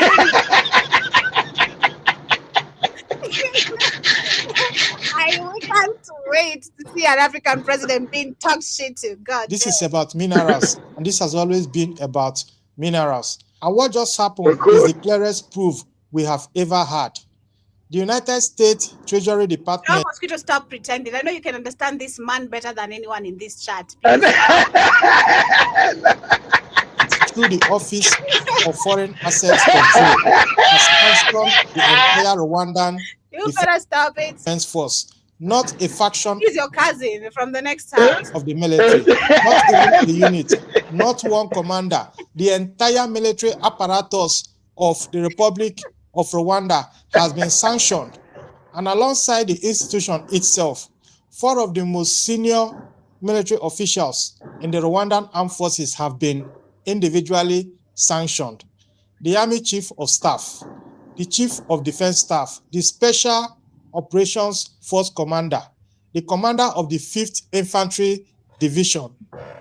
S2: I can't wait to see an African president being talked shit to. God.
S18: This is about minerals, and this has always been about minerals. And what just happened is the clearest proof we have ever had. The United States Treasury Department.
S2: Now, Mosquito, stop pretending. I know you can understand this man better than anyone in this chat.
S18: Through the Office of Foreign Assets Control has transformed the entire Rwandan Defense Force, not a faction.
S2: He's your cousin from the next house
S18: of the military, not even the unit, not one commander. The entire military apparatus of the Republic of Rwanda has been sanctioned, and alongside the institution itself, 4 of the most senior military officials in the Rwandan armed forces have been individually sanctioned. The Army Chief of Staff, the Chief of Defense Staff, the Special Operations Force Commander, the Commander of the 5th Infantry Division.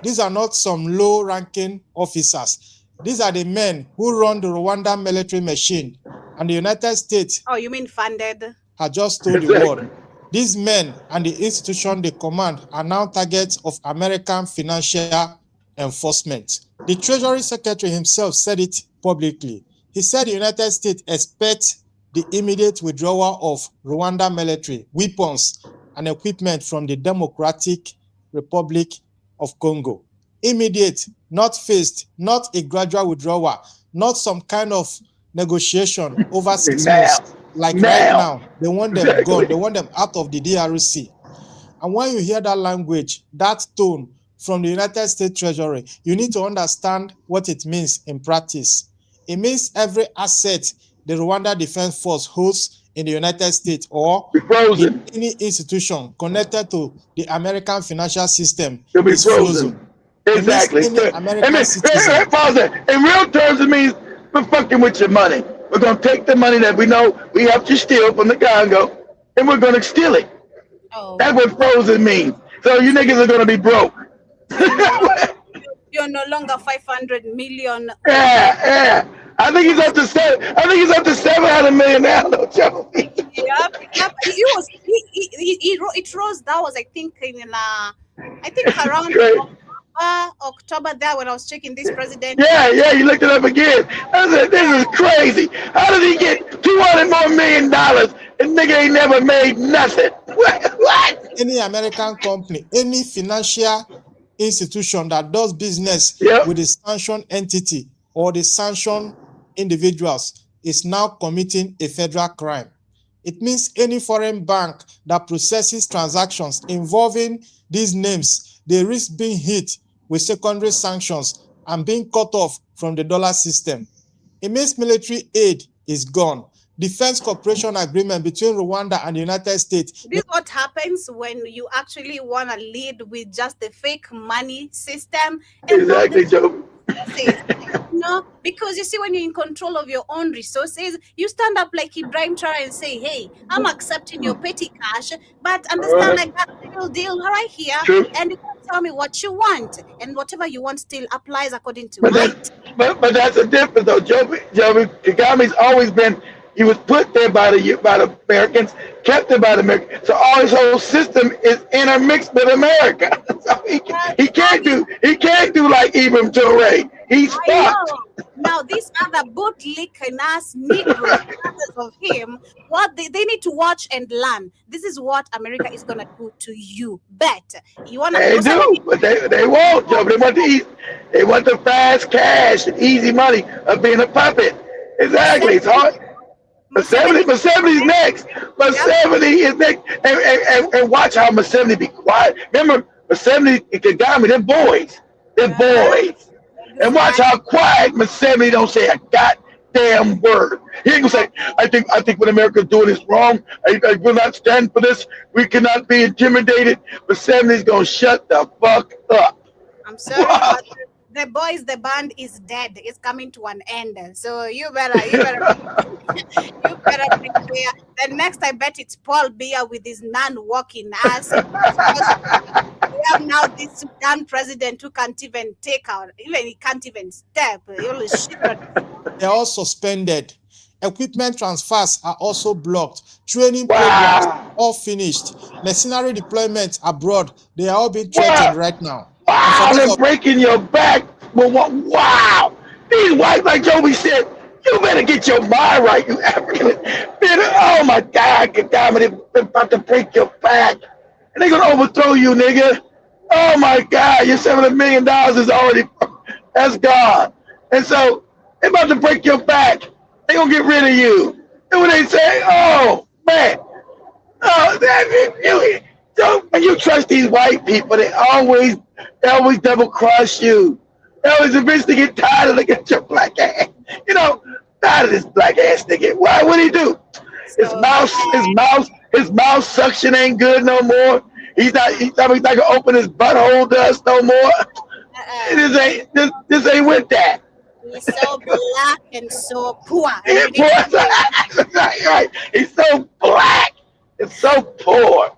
S18: These are not some low-ranking officers. These are the men who run the Rwandan military machine. And the United States...
S2: Oh, you mean funded?
S18: ...had just told the world. These men and the institution they command are now targets of American financial enforcement. The Treasury Secretary himself said it publicly. He said the United States expects the immediate withdrawal of Rwanda military weapons and equipment from the Democratic Republic of Congo. Immediate, not phased, not a gradual withdrawal, not some kind of negotiation over 6 months. Like right now, they want them gone. They want them out of the DRC. And when you hear that language, that tone from the United States Treasury, you need to understand what it means in practice. It means every asset the Rwanda Defense Force holds in the United States or in any institution connected to the American financial system is frozen.
S5: Exactly.
S18: In real
S5: terms, it means we're fucking with your money. We're going to take the money that we know we have to steal from the Congo, and we're going to steal it. Oh. That's what frozen means. So you niggas are going to be broke.
S2: You're no longer 500 million.
S5: Yeah. I think he's up to $700 million now, though, Joe.
S2: Yep. It rose. That was, I think, around October there when I was checking this president.
S5: Yeah, you looked it up again. I said, this is crazy. How did he get $200 million more and nigga ain't never made nothing? What?
S18: Any American company, any financial institution that does business with the sanctioned entity or the sanctioned individuals is now committing a federal crime. It means any foreign bank that processes transactions involving these names, they risk being hit with secondary sanctions and being cut off from the dollar system. It means military aid is gone. Defense cooperation agreement between Rwanda and the United States.
S2: This is what happens when you actually want to lead with just the fake money system.
S5: Exactly, Joe.
S2: resources. No, because you see, when you're in control of your own resources, you stand up like Ibrahim Traore and say, "Hey, I'm accepting your petty cash, but understand I got a real deal right here, and you can tell me what you want, and whatever you want still applies according to might."
S5: But that's a difference though. Joby Kagame's always been. He was put there by the Americans, kept there by the Americans. So all his whole system is intermixed with America. So he can't do like Ibrahim Traore. He's fucked.
S2: Now these other bootlicking ass Negroes of him, what they need to watch and learn. This is what America is gonna do to you. Bet you wanna.
S5: They do, but they won't, Joe. They want the fast cash and easy money of being a puppet. Exactly. It's hard. Museveni's next. Museveni is next. And watch how Museveni be quiet. Remember, Museveni and Kagame, they're boys. They're boys. And watch how quiet Museveni don't say a goddamn word. He ain't gonna say, I think what America's doing is wrong. I will not stand for this. We cannot be intimidated. Museveni's gonna shut the fuck up.
S2: I'm sorry, but the boys, the band is dead. It's coming to an end. So you better prepare. Then next, I bet it's Paul Biya with his non-walking ass. We have now this Sudan president who can't even take out, he can't even step.
S18: They're all suspended. Equipment transfers are also blocked. Training programs all finished. Mercenary deployments abroad, they are all being threatened right now.
S5: Wow, they're breaking your back. Wow. These whites, like Joby said, you better get your mind right, you African. Oh my God, Kagame, they're about to break your back. And they're going to overthrow you, nigga. Oh my God, your $700 million is already, that's gone. And so, they're about to break your back. They're going to get rid of you. And when they say, oh, man, when you trust these white people, they always double cross you. They always eventually get tired of looking at your black ass. You know, tired of this black ass nigga. Why? What he do? His mouth suction ain't good no more. He's not gonna open his butthole to us no more. This ain't with that.
S2: He's so black and so poor.
S5: Right. He's so black and so poor.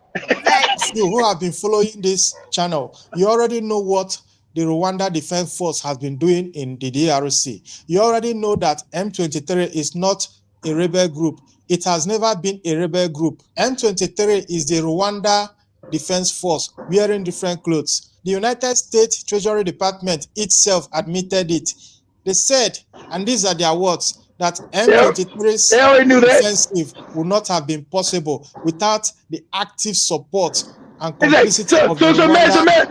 S18: You who have been following this channel, you already know what the Rwanda Defense Force has been doing in the DRC. You already know that M23 is not a rebel group. It has never been a rebel group. M23 is the Rwanda Defense Force wearing different clothes. The United States Treasury Department itself admitted it. They said, and these are their words, that M23's offensive would not have been possible without the active support and complicity of the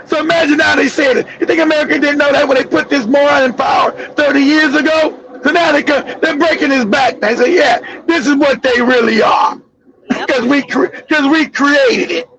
S5: so imagine now they said it. You think America didn't know that when they put this moron in power 30 years ago? So now they're breaking his back. They say, yeah, this is what they really are. Because we created it.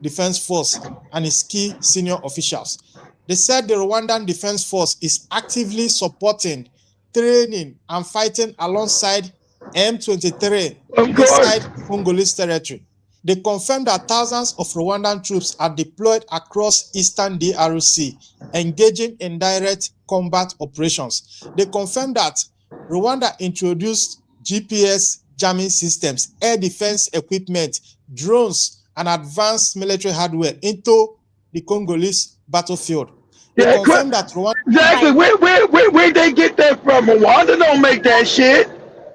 S18: Defense Force and its key senior officials. They said the Rwandan Defense Force is actively supporting, training, and fighting alongside M23 inside Congolese territory. They confirmed that thousands of Rwandan troops are deployed across eastern DRC, engaging in direct combat operations. They confirmed that Rwanda introduced GPS jamming systems, air defense equipment, drones, and advanced military hardware into the Congolese battlefield. They confirmed that Rwanda...
S5: Exactly. Where they get that from? Rwanda don't make that shit.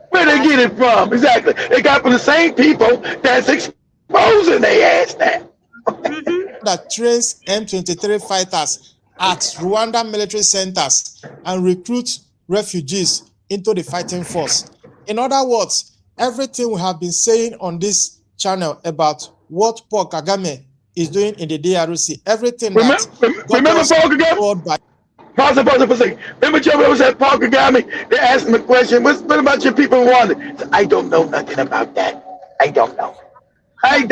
S5: Where they get it from? Exactly. They got from the same people that's exposing their ass now.
S18: That trains M23 fighters at Rwanda military centers and recruits refugees into the fighting force. In other words, everything we have been saying on this channel about what Paul Kagame is doing in the DRC, everything
S5: remember Paul Kagame? Pause for a second. Remember Joe said Paul Kagame? They asked him a question. What about your people in Rwanda? So, I don't know nothing about that. I don't know.
S2: My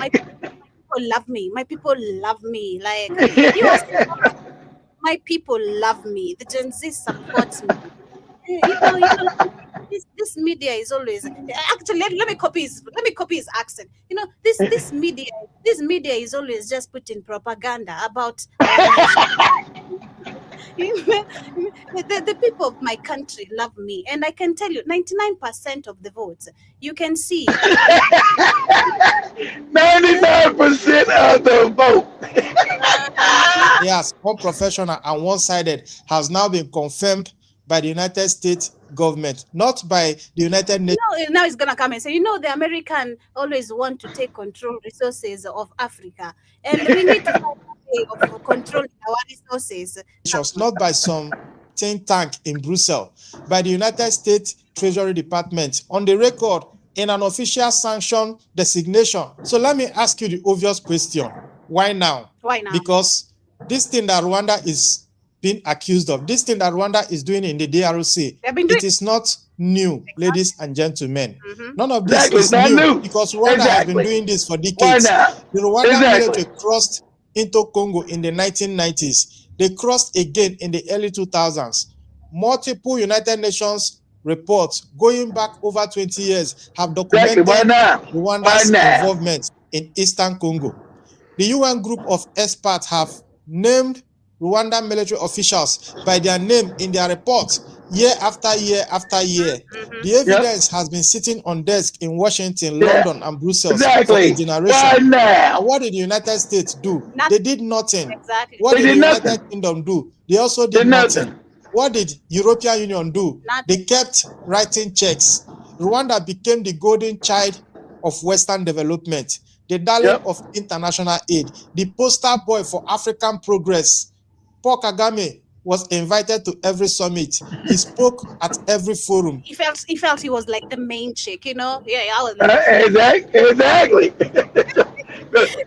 S2: people love me. My people love me. Like my people love me. The Gen Z supports me. You know. this media is always actually let me copy his accent. You know, this media is always just putting propaganda about our nation. The people of my country love me, and I can tell you 99% of the votes you can see
S5: 99% of the vote.
S18: Yes, unprofessional and one-sided has now been confirmed by the United States government, not by the United Nations.
S2: Now it's gonna come and say, the American always want to take control resources of Africa, and we need to find a way of controlling our resources.
S18: Not by some think tank in Brussels, by the United States Treasury Department, on the record in an official sanction designation. So let me ask you the obvious question. Why now?
S2: Why now?
S18: Because this thing that Rwanda is being accused of, this thing that Rwanda is doing in the DRC, it is not new, ladies and gentlemen. None of this is new because Rwanda has been doing this for decades. The Rwanda military crossed into Congo in the 1990s. They crossed again in the early 2000s. Multiple United Nations reports going back over 20 years have documented Rwanda's involvement in Eastern Congo. The UN group of experts have named Rwandan military officials by their name in their reports year after year after year. The evidence has been sitting on desk in Washington, London, and Brussels for a generation. And what did the United States do? They did nothing. What did the United Kingdom do? They also did nothing. What did European Union do? They kept writing checks. Rwanda became the golden child of Western development, the darling of international aid, the poster boy for African progress. Paul Kagame was invited to every summit. He spoke at every forum.
S2: He felt he was like the main chick, Yeah, I was
S5: exactly.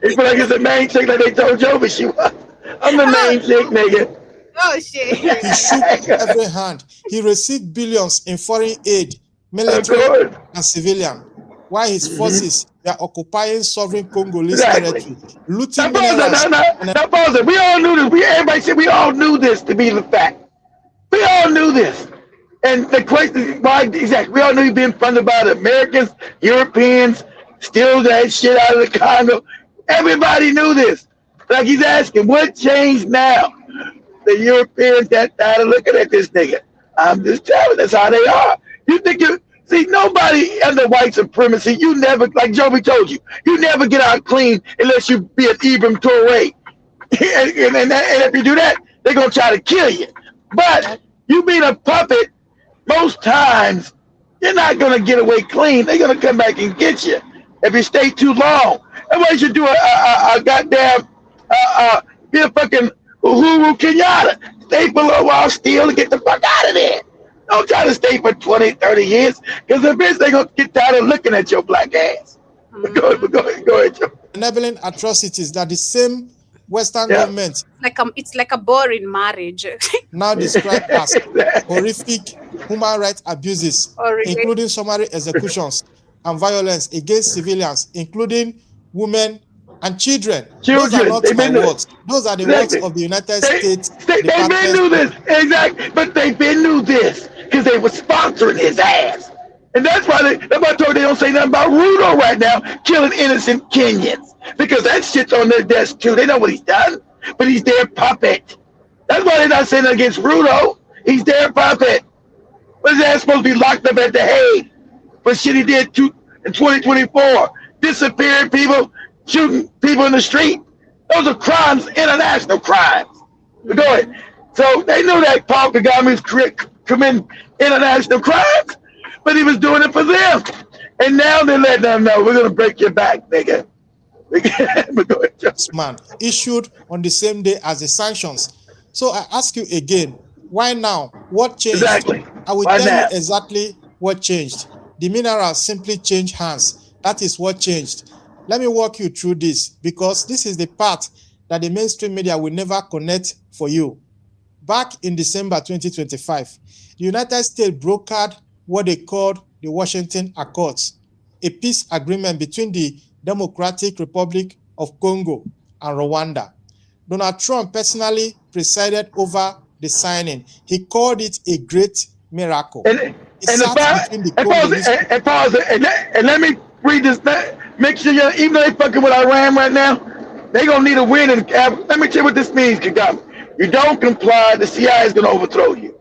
S5: He felt like he's the main chick that they told Jovi she was. I'm the main chick, nigga.
S2: Oh shit.
S18: He shook every hand. He received billions in foreign aid, military and civilian, while his forces were occupying sovereign Congolese territory, looting minerals.
S5: We all knew this. Everybody said we all knew this to be the fact. We all knew this. And the question is why exactly? We all knew he'd been funded by the Americans, Europeans, steal that shit out of the Congo. Everybody knew this. Like he's asking, what changed now? The Europeans got tired of looking at this nigga. I'm just telling you, that's how they are. You think see, nobody under white supremacy, you never, like Joby told you, you never get out clean unless you be an Ibram Toure. and if you do that, they're going to try to kill you. But you being a puppet, most times, you're not going to get away clean. They're going to come back and get you if you stay too long. That's why you should do a goddamn, be a fucking Uhuru Kenyatta. Stay for a little while still and get the fuck out of there. Don't try to stay for 20, 30 years, because eventually they're going to get tired of looking at your black ass. Go ahead, Joe.
S18: Enabling atrocities that the same Western government
S2: it's like a boring marriage.
S18: now described as horrific human rights abuses, including summary executions and violence against civilians, including women and children. Those are not my words. Those are the words of the United States.
S5: They've been knew this. Exactly. But they've been knew this because they were sponsoring his ass. And that's why they don't say nothing about Ruto right now, killing innocent Kenyans. Because that shit's on their desk too. They know what he's done. But he's their puppet. That's why they're not saying against Ruto. He's their puppet. But his ass supposed to be locked up at the Hague for shit he did in 2024. Disappearing people, shooting people in the street. Those are crimes, international crimes. Go ahead. So they knew that Paul Kagame was committing international crimes, but he was doing it for them. And now they're letting them know, we're going to break your back, nigga.
S18: Man, issued on the same day as the sanctions. So I ask you again, why now? What changed?
S5: Exactly.
S18: I will tell you exactly what changed. The minerals simply changed hands. That is what changed. Let me walk you through this, because this is the part that the mainstream media will never connect for you. Back in December 2025, the United States brokered what they called the Washington Accords, a peace agreement between the Democratic Republic of Congo and Rwanda. Donald Trump personally presided over the signing. He called it a great miracle.
S5: And let me read this. Make sure even though they fucking with Iran right now, they gonna need a win. And let me tell you what this means, Kagame. You don't comply, the CIA is gonna overthrow you.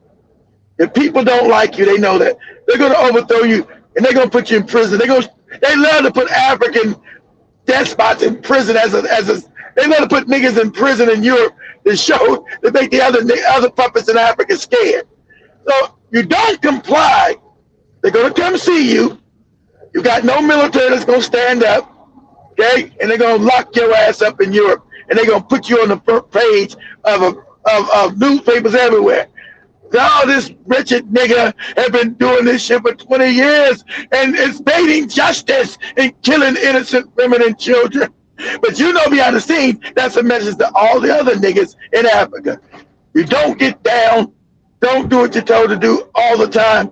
S5: If people don't like you, they know that they're gonna overthrow you, and they're gonna put you in prison. They love to put African despots in prison they love to put niggas in prison in Europe to make the other puppets in Africa scared. So you don't comply, they're gonna come see you. You got no military that's gonna stand up, okay? And they're gonna lock your ass up in Europe, and they're gonna put you on the front page of newspapers everywhere. Oh, this wretched nigga have been doing this shit for 20 years and is baiting justice and killing innocent women and children. But you know behind the scenes, that's a message to all the other niggas in Africa. You don't get down, don't do what you're told to do all the time.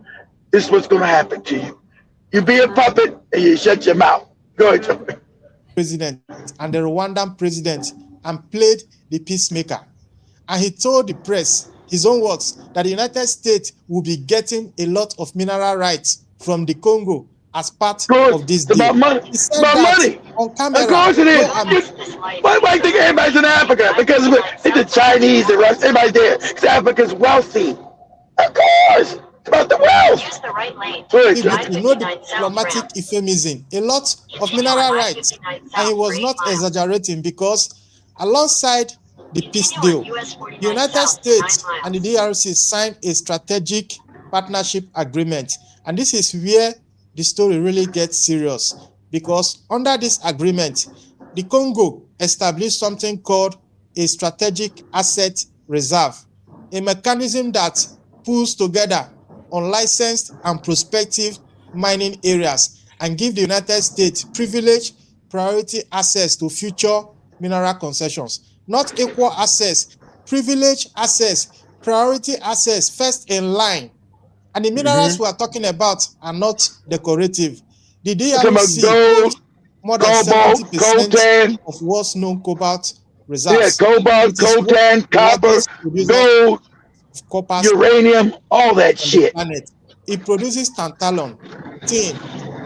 S5: This is what's gonna happen to you. You be a puppet and you shut your mouth. Go ahead, Joe.
S18: President and the Rwandan president and played the peacemaker. And he told the press, his own words, that the United States will be getting a lot of mineral rights from the Congo as part of this deal.
S5: About money.
S18: He said
S5: about
S18: that
S5: money.
S18: on camera.
S5: Of course it is. Why do you think everybody's in Africa? Because it's the Chinese, the Russians, everybody's there. Because Africa's wealthy. Of course. It's about the wealth.
S18: Yes, the right lane. The diplomatic euphemism. A lot of mineral rights. And he was not exaggerating because alongside the peace deal, the United States and the DRC signed a strategic partnership agreement. And this is where the story really gets serious, because under this agreement, the Congo established something called a strategic asset reserve, a mechanism that pulls together unlicensed and prospective mining areas and give the United States privileged priority access to future mineral concessions. Not equal access, privileged access, priority access, first in line. And the minerals we are talking about are not decorative. The DRC holds more than 70% of what's known cobalt reserves.
S5: Yeah, cobalt, coltan, copper, gold, copper, uranium, all that shit.
S18: It produces tantalum, tin,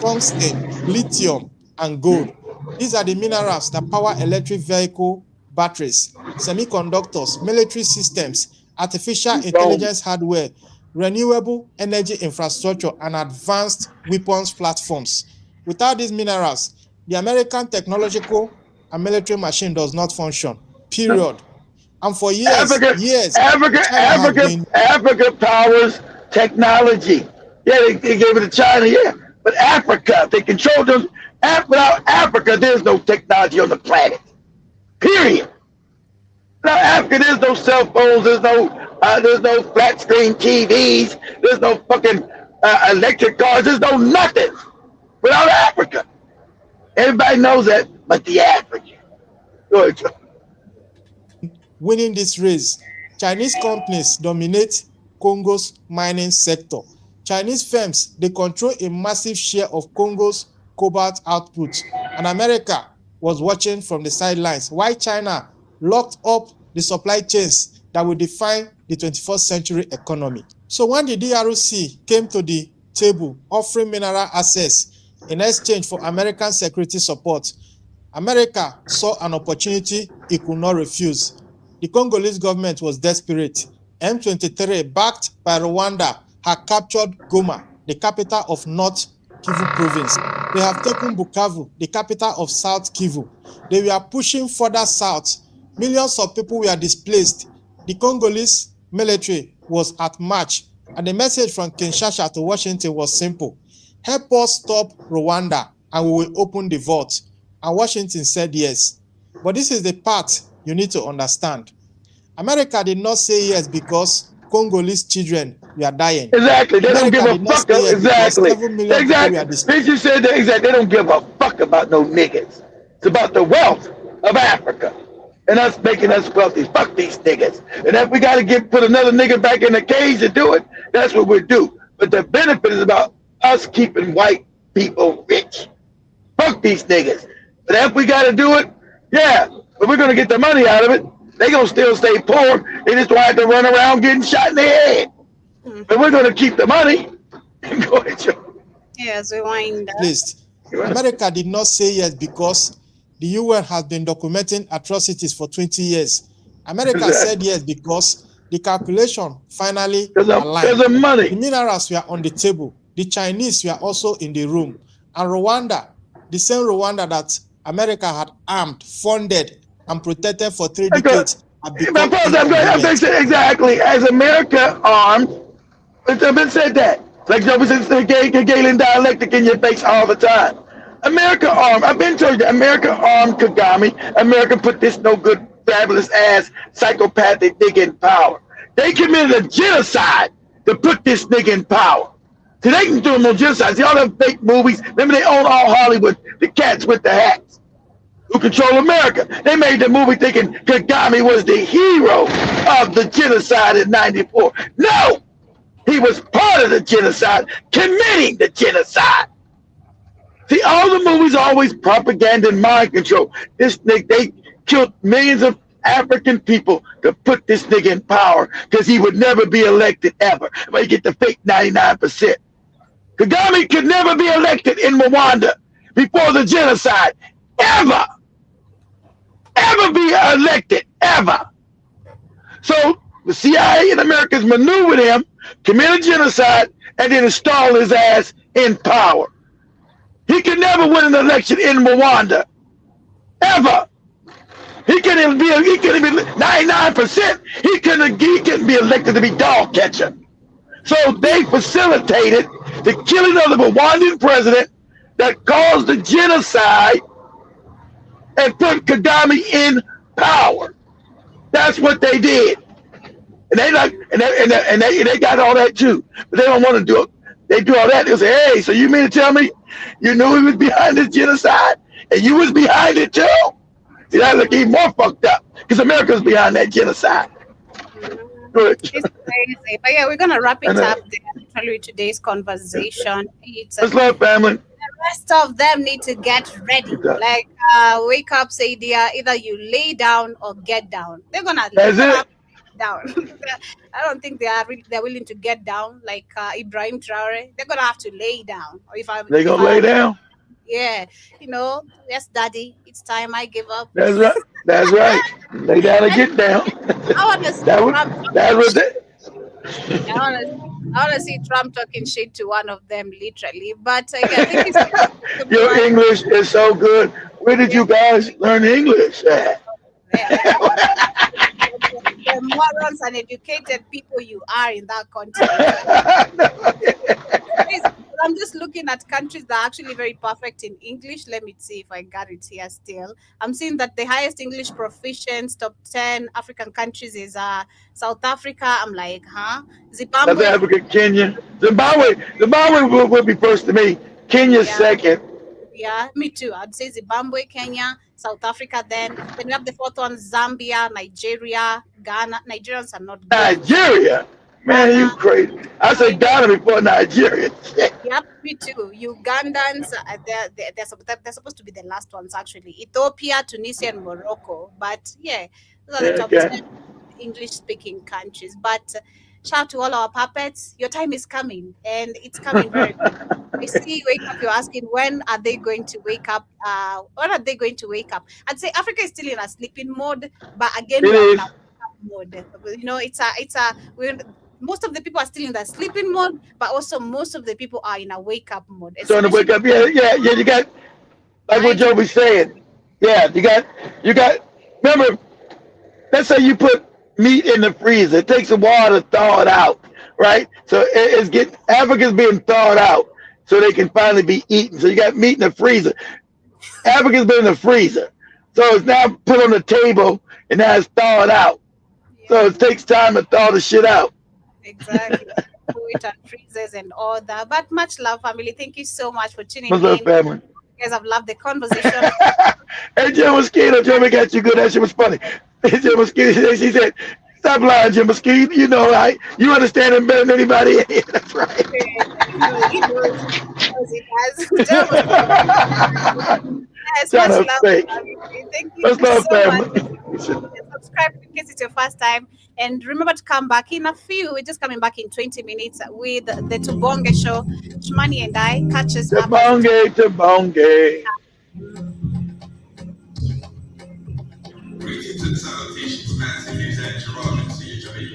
S18: tungsten, lithium, and gold. These are the minerals that power electric vehicle batteries, semiconductors, military systems, artificial intelligence hardware, renewable energy infrastructure, and advanced weapons platforms. Without these minerals, the American technological and military machine does not function, period. And for years,
S5: Africa powers technology. Yeah, they gave it to China, yeah. But Africa, they control them. Without Africa, there's no technology on the planet. Period. Without Africa, there's no cell phones, there's no flat screen TVs, there's no fucking electric cars, there's no nothing without Africa. Everybody knows that, but the African. Go ahead, Joe.
S18: Winning this race, Chinese companies dominate Congo's mining sector. Chinese firms, they control a massive share of Congo's cobalt output, and America was watching from the sidelines while China locked up the supply chains that will define the 21st century economy. So when the DRC came to the table offering mineral access in exchange for American security support, America saw an opportunity it could not refuse. The Congolese government was desperate. M23, backed by Rwanda, had captured Goma, the capital of North Kivu province. They have taken Bukavu, the capital of South Kivu. They were pushing further south. Millions of people were displaced. The Congolese military was at march, and the message from Kinshasa to Washington was simple: help us stop Rwanda and we will open the vault. And Washington said yes. But this is the part you need to understand. America did not say yes because Congolese children were dying.
S5: Exactly. They don't give a fuck. Exactly. They said that exactly. They don't give a fuck about no niggas. It's about the wealth of Africa and us making us wealthy. Fuck these niggas. And if we got to put another nigga back in the cage to do it, that's what we do. But the benefit is about us keeping white people rich. Fuck these niggas. But if we got to do it, yeah, but we're going to get the money out of it. They going to still stay poor. They just want to run around getting shot in the head. But we're going to keep the money. Go ahead, Joe.
S2: Yes, we wind up.
S18: Please. America did not say yes because the UN has been documenting atrocities for 20 years. America said yes because the calculation finally aligned.
S5: Because of money.
S18: The minerals were on the table. The Chinese were also in the room. And Rwanda, the same Rwanda that America had armed, funded, and protected for 3 decades, have become
S5: exactly. As America armed, it's been said that. Like Joe says, the Galen dialectic in your face all the time. America armed. I've been told you, America armed Kagame. America put this no good, fabulous ass, psychopathic nigga in power. They committed a genocide to put this nigga in power. So they can do no genocide. See all them fake movies. Remember, they own all Hollywood, the cats with the hats who control America. They made the movie thinking Kagame was the hero of the genocide in '94. No! He was part of the genocide, committing the genocide. See, all the movies are always propaganda and mind control. This nigga, they killed millions of African people to put this nigga in power because he would never be elected ever. But he get the fake 99%. Kagame could never be elected in Rwanda before the genocide. Ever. Ever be elected. Ever. So the CIA in America has maneuvered him, commit a genocide, and then install his ass in power. He could never win an election in Rwanda. Ever. He couldn't be 99%. He couldn't be elected to be dog catcher. So they facilitated the killing of the Rwandan president that caused the genocide and put Kagame in power. That's what they did. And they got all that too. But they don't want to do it. They do all that. They say, hey, so you mean to tell me you knew he was behind this genocide and you was behind it too? See, that look even more fucked up because America's behind that genocide.
S2: It's crazy. But yeah, we're going to wrap it up there with today's conversation.
S5: It's love, family.
S2: The rest of them need to get ready. Like, wake up, say, dear, either you lay down or get down. They're going to lay down. I don't think they're willing to get down like Ibrahim Traore. They're going to have to lay down. Or
S5: they're going to lay down?
S2: Yeah. Yes, daddy, it's time I give up.
S5: That's right. That's right. Lay down and get down.
S2: I want to see Trump talking shit to one of them, literally. But I think
S5: your English is so good. Where did you guys learn English at?
S2: The morons and educated people you are in that country. I'm just looking at countries that are actually very perfect in English. Let me see if I got it here still. I'm seeing that the highest English proficiency, top 10 African countries is South Africa. I'm like, huh? Zimbabwe.
S5: South Africa, Kenya. Zimbabwe will be first to me. Kenya second.
S2: Yeah, me too. I'd say Zimbabwe, Kenya, South Africa then. Then we have the fourth one, Zambia, Nigeria, Ghana. Nigerians are not good.
S5: Nigeria? Man, you crazy. I said Ghana before Nigeria.
S2: Yep, me too. Ugandans, they're supposed to be the last ones, actually. Ethiopia, Tunisia, and Morocco. But yeah, those are the top 10 English-speaking countries. But shout out to all our puppets. Your time is coming, and it's coming very quick. I see wake up, you're asking, when are they going to wake up? When are they going to wake up? I'd say Africa is still in a sleeping mode, but again, we're in a wake up mode. Most of the people are still in that sleeping mode, but also most of the people are in a wake up mode.
S5: So to wake up, yeah. You got like what Joe was saying. Yeah, you got. Remember, let's say you put meat in the freezer. It takes a while to thaw it out, right? So Africa's being thawed out, so they can finally be eaten. So you got meat in the freezer. Africa's been in the freezer, so it's now put on the table and now it's thawed out. Yeah. So it takes time to thaw the shit out.
S2: Exactly. It and freezers and all that. But much love, family. Thank you so much for tuning
S5: in. Love, family.
S2: You guys have loved the conversation.
S5: Hey, Jim Mosquito, Jimmy got you good. That shit was funny. Jim Mosquito, she said, stop lying, Jim Mosquito. You know, right? You understand him better than anybody. That's right.
S2: He knows he does. Yes, much love, family. Thank you so much. subscribe in case it's your first time. And remember to come back in a few. We're just coming back in 20 minutes with the Tubonge show. Chumani and I catch us up.
S5: Tubonge.
S19: Greetings and salutations, fancy news and Gerard.